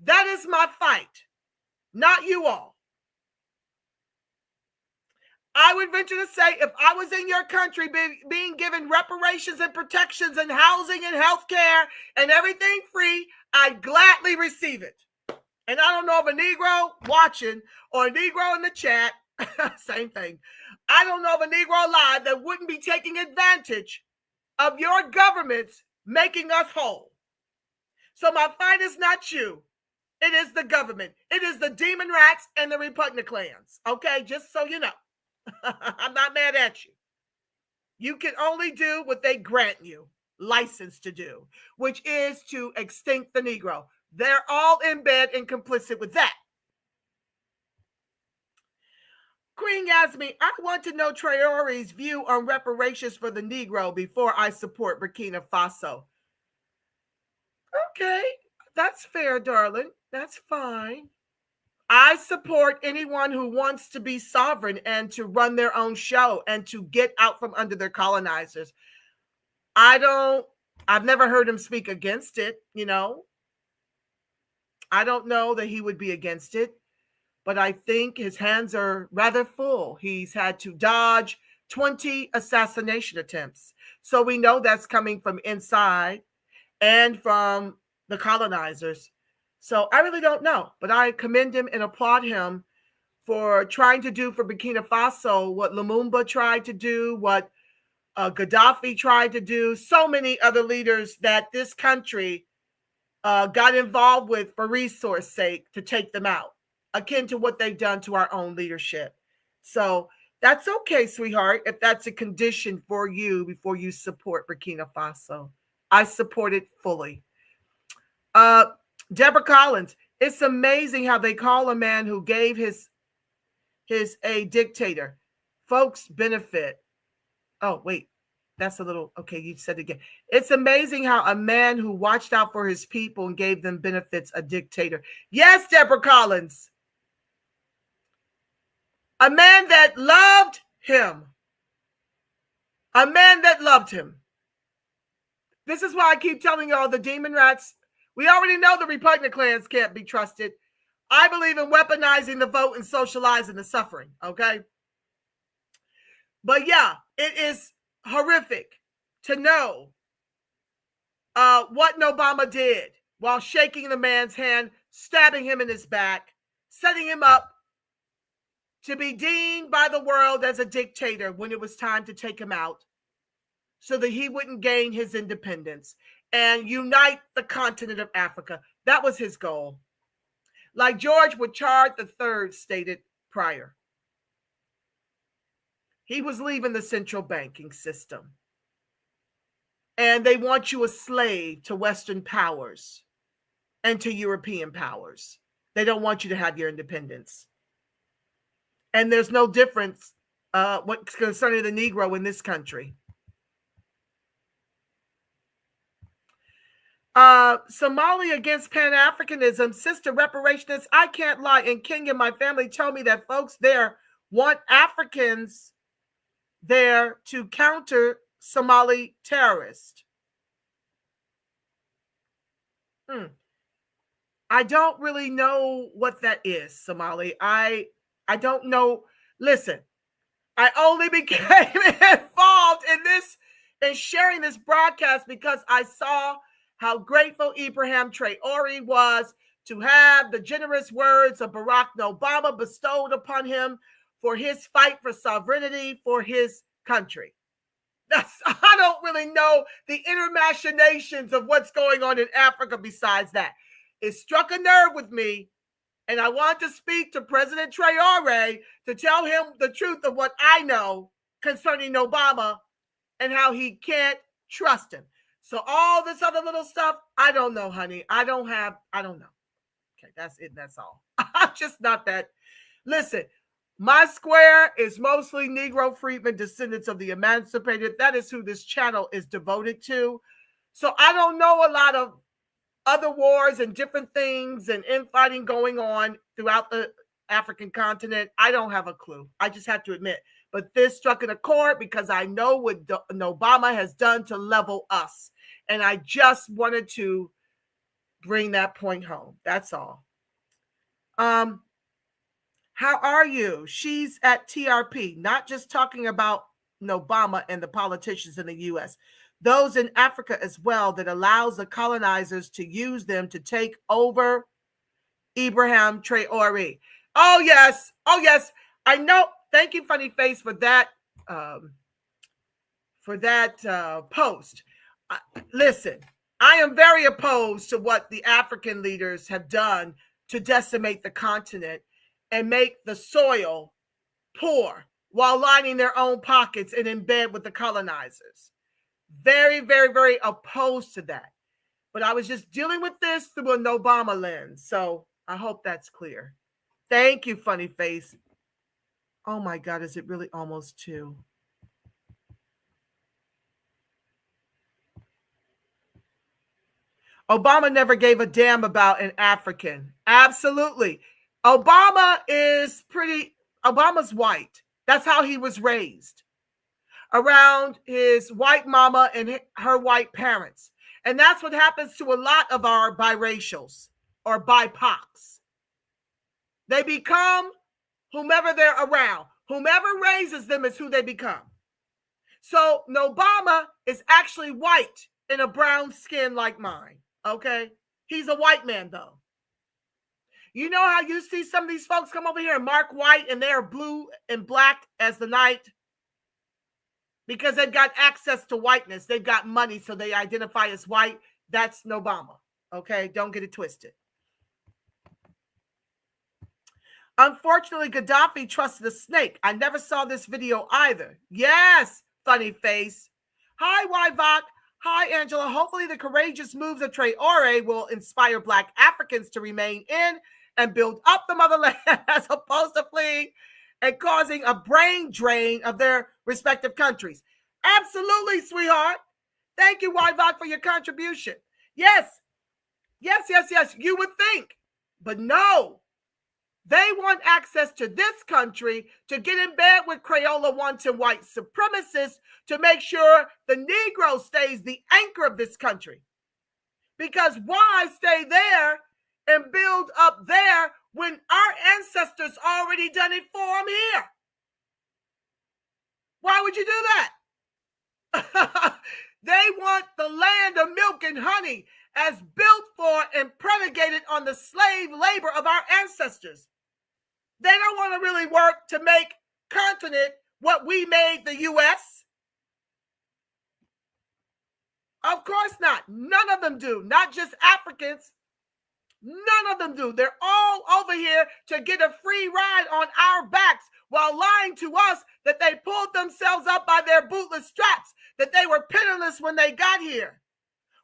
Speaker 6: That is my fight, not you all. I would venture to say, if I was in your country being given reparations and protections and housing and health care and everything free, I'd gladly receive it. And I don't know of a Negro watching or a Negro in the chat, same thing. I don't know of a Negro alive that wouldn't be taking advantage of your governments making us whole. So my fight is not you. It is the government. It is the demon rats and the repugnant clans. Okay, just so you know. I'm not mad at you. You can only do what they grant you license to do, which is to extinct the Negro. They're all in bed and complicit with that. Queen Yasmin, I want to know Traore's view on reparations for the Negro before I support Burkina Faso. Okay, that's fair, darling. That's fine. I support anyone who wants to be sovereign and to run their own show and to get out from under their colonizers. I've never heard him speak against it, you know. I don't know that he would be against it, but I think his hands are rather full. He's had to dodge 20 assassination attempts. So we know that's coming from inside and from the colonizers. So I really don't know, but I commend him and applaud him for trying to do for Burkina Faso what Lumumba tried to do, what Gaddafi tried to do, so many other leaders that this country got involved with for resource sake to take them out, akin to what they've done to our own leadership. So that's okay, sweetheart, if that's a condition for you before you support Burkina Faso. I support it fully. Deborah Collins, it's amazing how they call a man who gave his a dictator. Folks benefit. Oh, wait. That's a little, okay, you said it again. It's amazing how a man who watched out for his people and gave them benefits, a dictator. Yes, Deborah Collins. A man that loved him. A man that loved him. This is why I keep telling y'all the demon rats. We already know the repugnant clans can't be trusted. I believe in weaponizing the vote and socializing the suffering, okay? But yeah, it is horrific to know what Nobama did while shaking the man's hand, stabbing him in his back, setting him up to be deemed by the world as a dictator when it was time to take him out so that he wouldn't gain his independence and unite the continent of Africa. That was his goal. Like George Woodchard III stated prior, he was leaving the central banking system. And they want you a slave to Western powers and to European powers. They don't want you to have your independence. And there's no difference concerning the Negro in this country. Somalia against Pan-Africanism. Sister Reparationists, I can't lie. In Kenya, my family told me that folks there want Africans there to counter Somali terrorists. I don't really know what that is, Somali. I don't know. Listen, I only became involved in this and sharing this broadcast because I saw how grateful Ibrahim Traore was to have the generous words of Barack Obama bestowed upon him for his fight for sovereignty for his country. I don't really know the inner machinations of what's going on in Africa besides that. It struck a nerve with me, and I want to speak to President Traore to tell him the truth of what I know concerning Nobama and how he can't trust him. So all this other little stuff, I don't know, honey. I don't know. Okay, that's it. That's all. I'm just not that. Listen, my square is mostly Negro freedmen, descendants of the emancipated. That is who this channel is devoted to. So I don't know a lot of other wars and different things and infighting going on throughout the African continent. I don't have a clue. I just have to admit. But this struck in a chord because I know what Nobama has done to level us. And I just wanted to bring that point home. That's all. How are you? She's at TRP, not just talking about Nobama and the politicians in the U.S., those in Africa as well, that allows the colonizers to use them to take over Ibrahim Traore. Oh, yes. Oh, yes. I know. Thank you, Funny Face, for that post. Listen, I am very opposed to what the African leaders have done to decimate the continent and make the soil poor while lining their own pockets and in bed with the colonizers. Very, very, very opposed to that. But I was just dealing with this through a Nobama lens. So I hope that's clear. Thank you, Funny Face. Oh my God, is it really almost 2? Obama never gave a damn about an African. Absolutely. Obama's white. That's how he was raised. Around his white mama and her white parents. And that's what happens to a lot of our biracials or BIPOCs. They become whomever they're around. Whomever raises them is who they become. So Nobama is actually white in a brown skin like mine. Okay? He's a white man, though. You know how you see some of these folks come over here and mark white and they are blue and black as the night? Because they've got access to whiteness. They've got money, so they identify as white. That's Nobama. Okay? Don't get it twisted. Unfortunately, Gaddafi trusted a snake. I never saw this video either. Yes, Funny Face. Hi, Wyvok. Hi, Angela. Hopefully the courageous moves of Traore will inspire Black Africans to remain in and build up the motherland as opposed to fleeing and causing a brain drain of their respective countries.
Speaker 7: Absolutely, sweetheart. Thank you, Wyvok, for your contribution. Yes. You would think. But no. They want access to this country to get in bed with Crayola wanton white supremacists to make sure the Negro stays the anchor of this country. Because why stay there and build up there when our ancestors already done it for them here? Why would you do that? They want the land of milk and honey as built for and predicated on the slave labor of our ancestors. They don't want to really work to make continent what we made the U.S. Of course not. None of them do. Not just Africans. None of them do. They're all over here to get a free ride on our backs while lying to us that they pulled themselves up by their bootless straps, that they were penniless when they got here,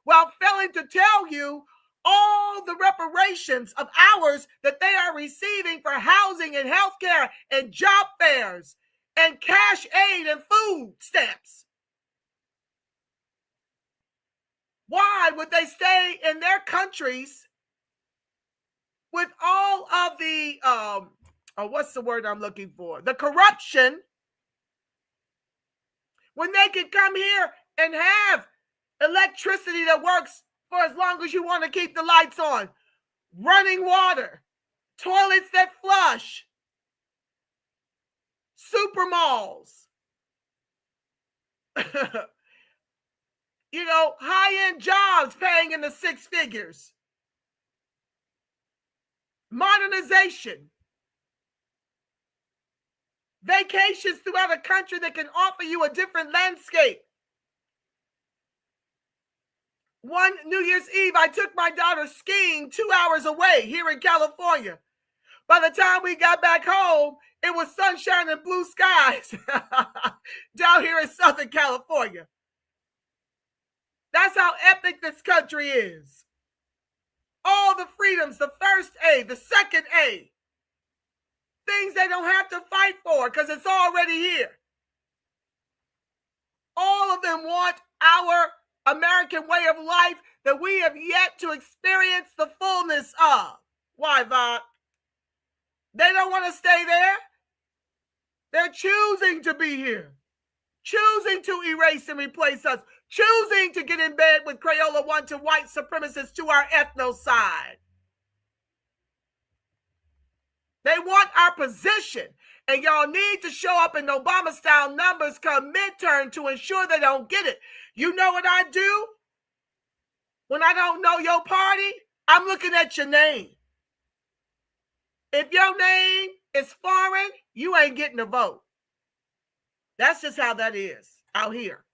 Speaker 7: while failing to tell you all the reparations of ours that they are receiving for housing and healthcare and job fairs and cash aid and food stamps. Why would they stay in their countries with all of the, what's the word I'm looking for? The corruption, when they can come here and have electricity that works for as long as you want to keep the lights on, running water, toilets that flush, super malls, high-end jobs paying in the six figures, modernization, vacations throughout a country that can offer you a different landscape. One New Year's Eve, I took my daughter skiing 2 hours away here in California. By the time we got back home, it was sunshine and blue skies down here in Southern California. That's how epic this country is. All the freedoms, the first A, the second A. Things they don't have to fight for because it's already here. All of them want our American way of life that we have yet to experience the fullness of. Why, Vaughn? They don't want to stay there. They're choosing to be here, choosing to erase and replace us, choosing to get in bed with Crayola wanton white supremacists to our ethno side. They want our position, and y'all need to show up in Nobama-style numbers come midterm to ensure they don't get it. You know what I do? When I don't know your party, I'm looking at your name. If your name is foreign, you ain't getting a vote. That's just how that is out here.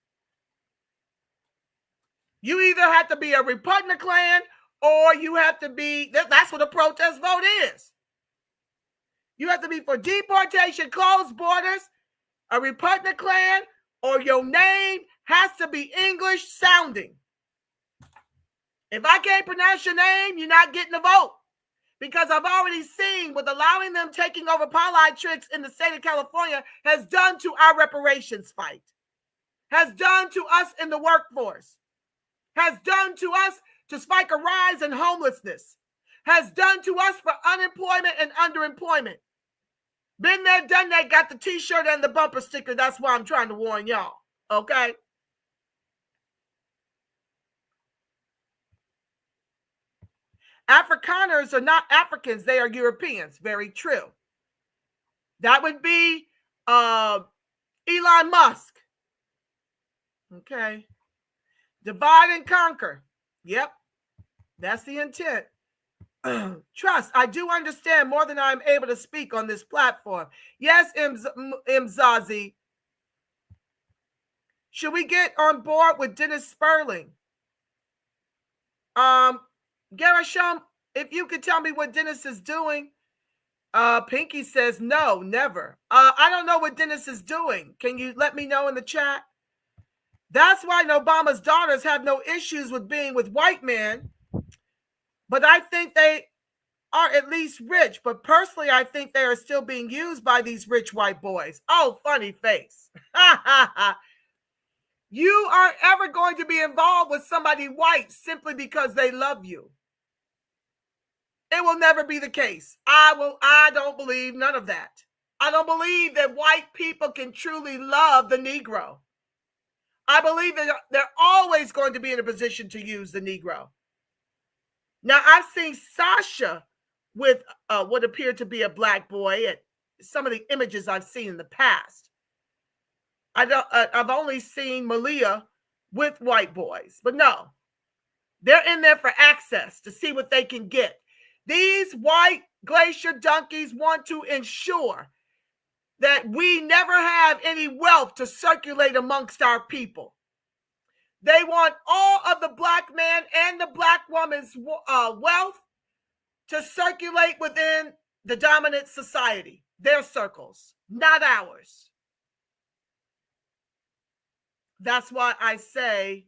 Speaker 7: You either have to be a Repugnant clan or you have to be, that's what a protest vote is. You have to be for deportation, closed borders, a Repugnant clan, or your name has to be English sounding. If I can't pronounce your name, you're not getting a vote. Because I've already seen what allowing them taking over politics in the state of California has done to our reparations fight, has done to us in the workforce, has done to us to spike a rise in homelessness, has done to us for unemployment and underemployment. Been there, done that, got the t-shirt and the bumper sticker. That's why I'm trying to warn y'all, okay? Afrikaners are not Africans, they are Europeans. Very true. That would be Elon Musk. Okay. Divide and conquer. Yep. That's the intent. Trust, I do understand more than I'm able to speak on this platform. Yes, Mzazi. Should we get on board with Dennis Sperling? Gerashom, if you could tell me what Dennis is doing. Pinky says no, never. I don't know what Dennis is doing. Can you let me know in the chat? That's why Obama's daughters have no issues with being with white men. But I think they are at least rich. But personally, I think they are still being used by these rich white boys. Oh, funny face. You aren't ever going to be involved with somebody white simply because they love you. It will never be the case. I don't believe none of that. I don't believe that white people can truly love the Negro. I believe that they're always going to be in a position to use the Negro. Now, I've seen Sasha with what appeared to be a black boy at some of the images I've seen in the past. I've only seen Malia with white boys, but no, they're in there for access to see what they can get. These white glacier donkeys want to ensure that we never have any wealth to circulate amongst our people. They want all of the black man and the black woman's wealth to circulate within the dominant society, their circles, not ours. That's why I say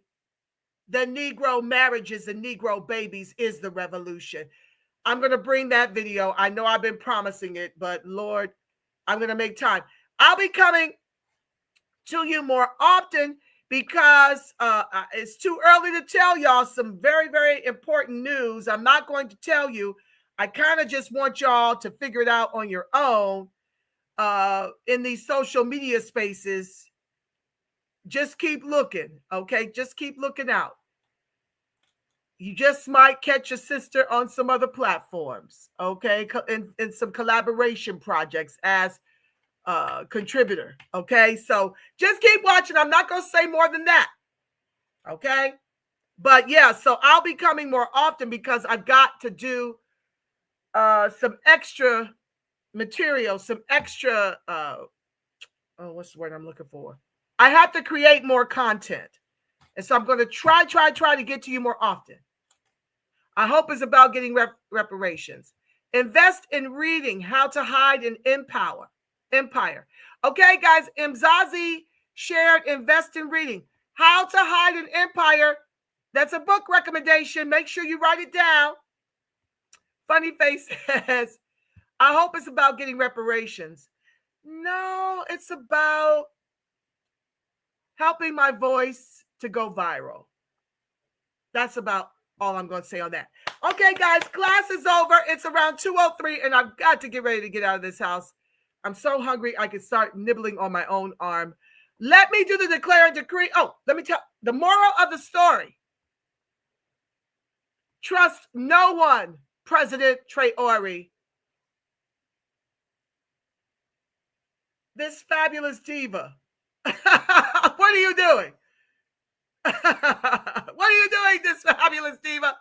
Speaker 7: the Negro marriages and Negro babies is the revolution. I'm going to bring that video. I know I've been promising it, but Lord, I'm going to make time. I'll be coming to you more often because it's too early to tell y'all some very, very important news. I'm not going to tell you. I kind of just want y'all to figure it out on your own in these social media spaces. Just keep looking, okay? Just keep looking out. You just might catch a sister on some other platforms, okay? In some collaboration projects as a contributor, okay? So just keep watching. I'm not going to say more than that, okay? But yeah, so I'll be coming more often because I've got to do some extra material, some extra, what's the word I'm looking for? I have to create more content. And so I'm going to try to get to you more often. I hope it's about getting reparations. Invest in reading How to Hide an Empire. Okay, guys, Mzazi shared Invest in Reading How to Hide an Empire. That's a book recommendation. Make sure you write it down. Funny Face says, I hope it's about getting reparations. No, it's about helping my voice to go viral. That's about all I'm going to say on that. Okay, guys, class is over. It's around 2:03, and I've got to get ready to get out of this house. I'm so hungry, I can start nibbling on my own arm. Let me do the declare and decree. Oh, let me tell the moral of the story. Trust no one, President Traore. This fabulous diva. What are you doing? What are you doing, this fabulous diva?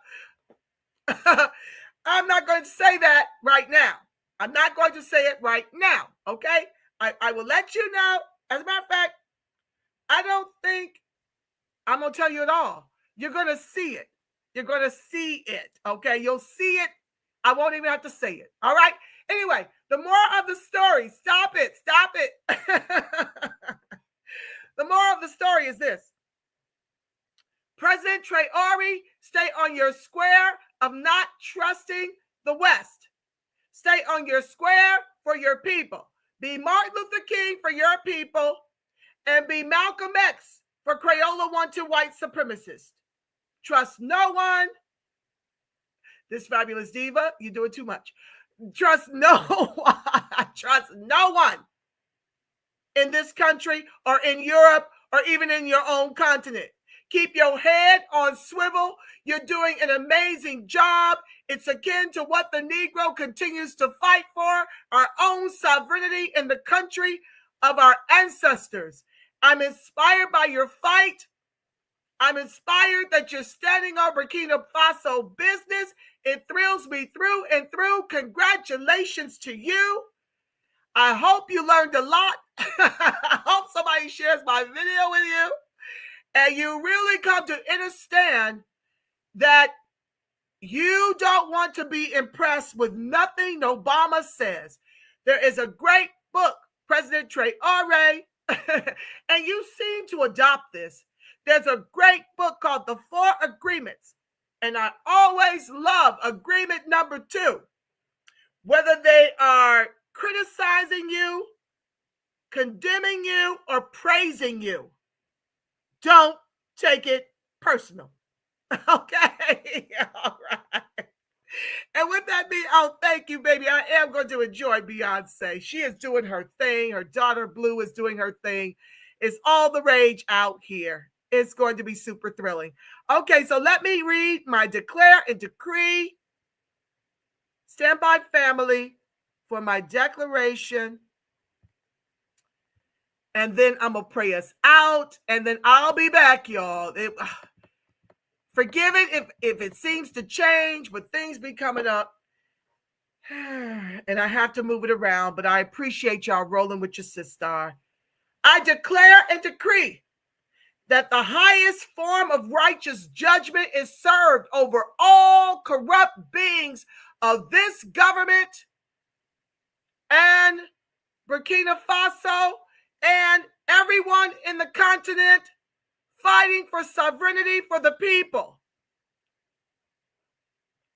Speaker 7: I'm not going to say that right now. I'm not going to say it right now, okay? I will let you know. As a matter of fact, I don't think I'm going to tell you at all. You're going to see it. You're going to see it, okay? You'll see it. I won't even have to say it, all right? Anyway, the moral of the story, stop it. The moral of the story is this. President Traore, stay on your square of not trusting the West. Stay on your square for your people. Be Martin Luther King for your people, and be Malcolm X for Crayola 1-2 white supremacists. Trust no one. This fabulous diva, you do it too much. Trust no one. Trust no one in this country or in Europe or even in your own continent. Keep your head on swivel. You're doing an amazing job. It's akin to what the Negro continues to fight for, our own sovereignty in the country of our ancestors. I'm inspired by your fight. I'm inspired that you're standing on Burkina Faso business. It thrills me through and through. Congratulations to you. I hope you learned a lot. I hope somebody shares my video with you. And you really come to understand that you don't want to be impressed with nothing Nobama says. There is a great book, President Traore, and you seem to adopt this. There's a great book called The 4 Agreements. And I always love agreement number 2. Whether they are criticizing you, condemning you, or praising you.
Speaker 6: Don't take it personal. Okay? All right. And with that being, oh, thank you, baby. I am going to enjoy Beyonce. She is doing her thing. Her daughter, Blue, is doing her thing. It's all the rage out here. It's going to be super thrilling. Okay, so let me read my declare and decree. Stand by, family, for my declaration. And then I'm going to pray us out. And then I'll be back, y'all. Forgive it if it seems to change, but things be coming up. And I have to move it around, but I appreciate y'all rolling with your sister. I declare and decree that the highest form of righteous judgment is served over all corrupt beings of this government and Burkina Faso and everyone in the continent fighting for sovereignty for the people.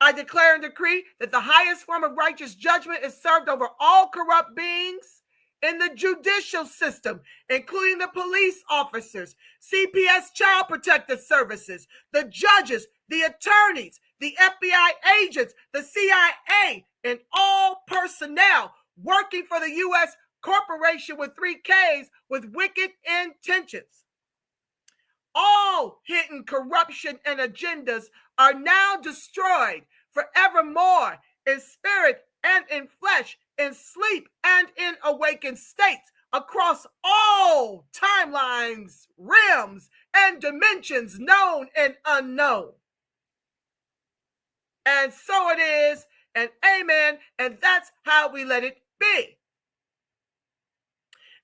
Speaker 6: I declare and decree that the highest form of righteous judgment is served over all corrupt beings in the judicial system, including the police officers, CPS Child Protective Services, the judges, the attorneys, the FBI agents, the CIA, and all personnel working for the U.S. corporation with 3 Ks with wicked intentions. All hidden corruption and agendas are now destroyed forevermore in spirit and in flesh, in sleep and in awakened states across all timelines, realms, and dimensions known and unknown. And so it is, and amen, and that's how we let it be.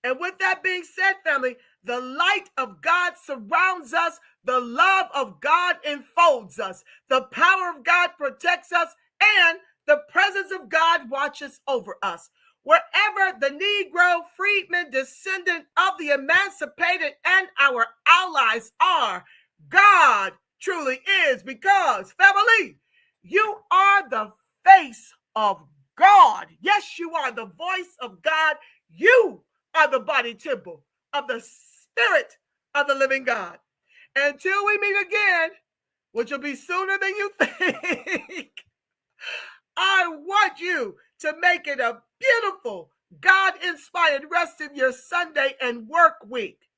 Speaker 6: And with that being said, family, the light of God surrounds us. The love of God enfolds us. The power of God protects us. And the presence of God watches over us. Wherever the Negro, freedman, descendant of the emancipated, and our allies are, God truly is, because, family, you are the face of God. Yes, you are the voice of God. You are the body temple of the Spirit of the living God. Until we meet again, which will be sooner than you think, I want you to make it a beautiful, God-inspired rest of your Sunday and work week.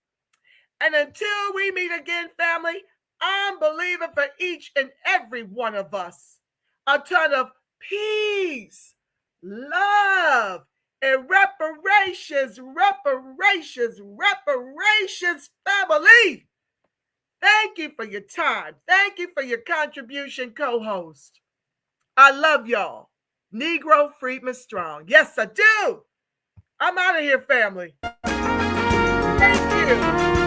Speaker 6: And until we meet again, family, I'm believing for each and every one of us a ton of peace, love, and reparations, family. Thank you for your time. Thank you for your contribution, co-host. I love y'all. Negro Freedman Strong. Yes, I do. I'm out of here, family. Thank you.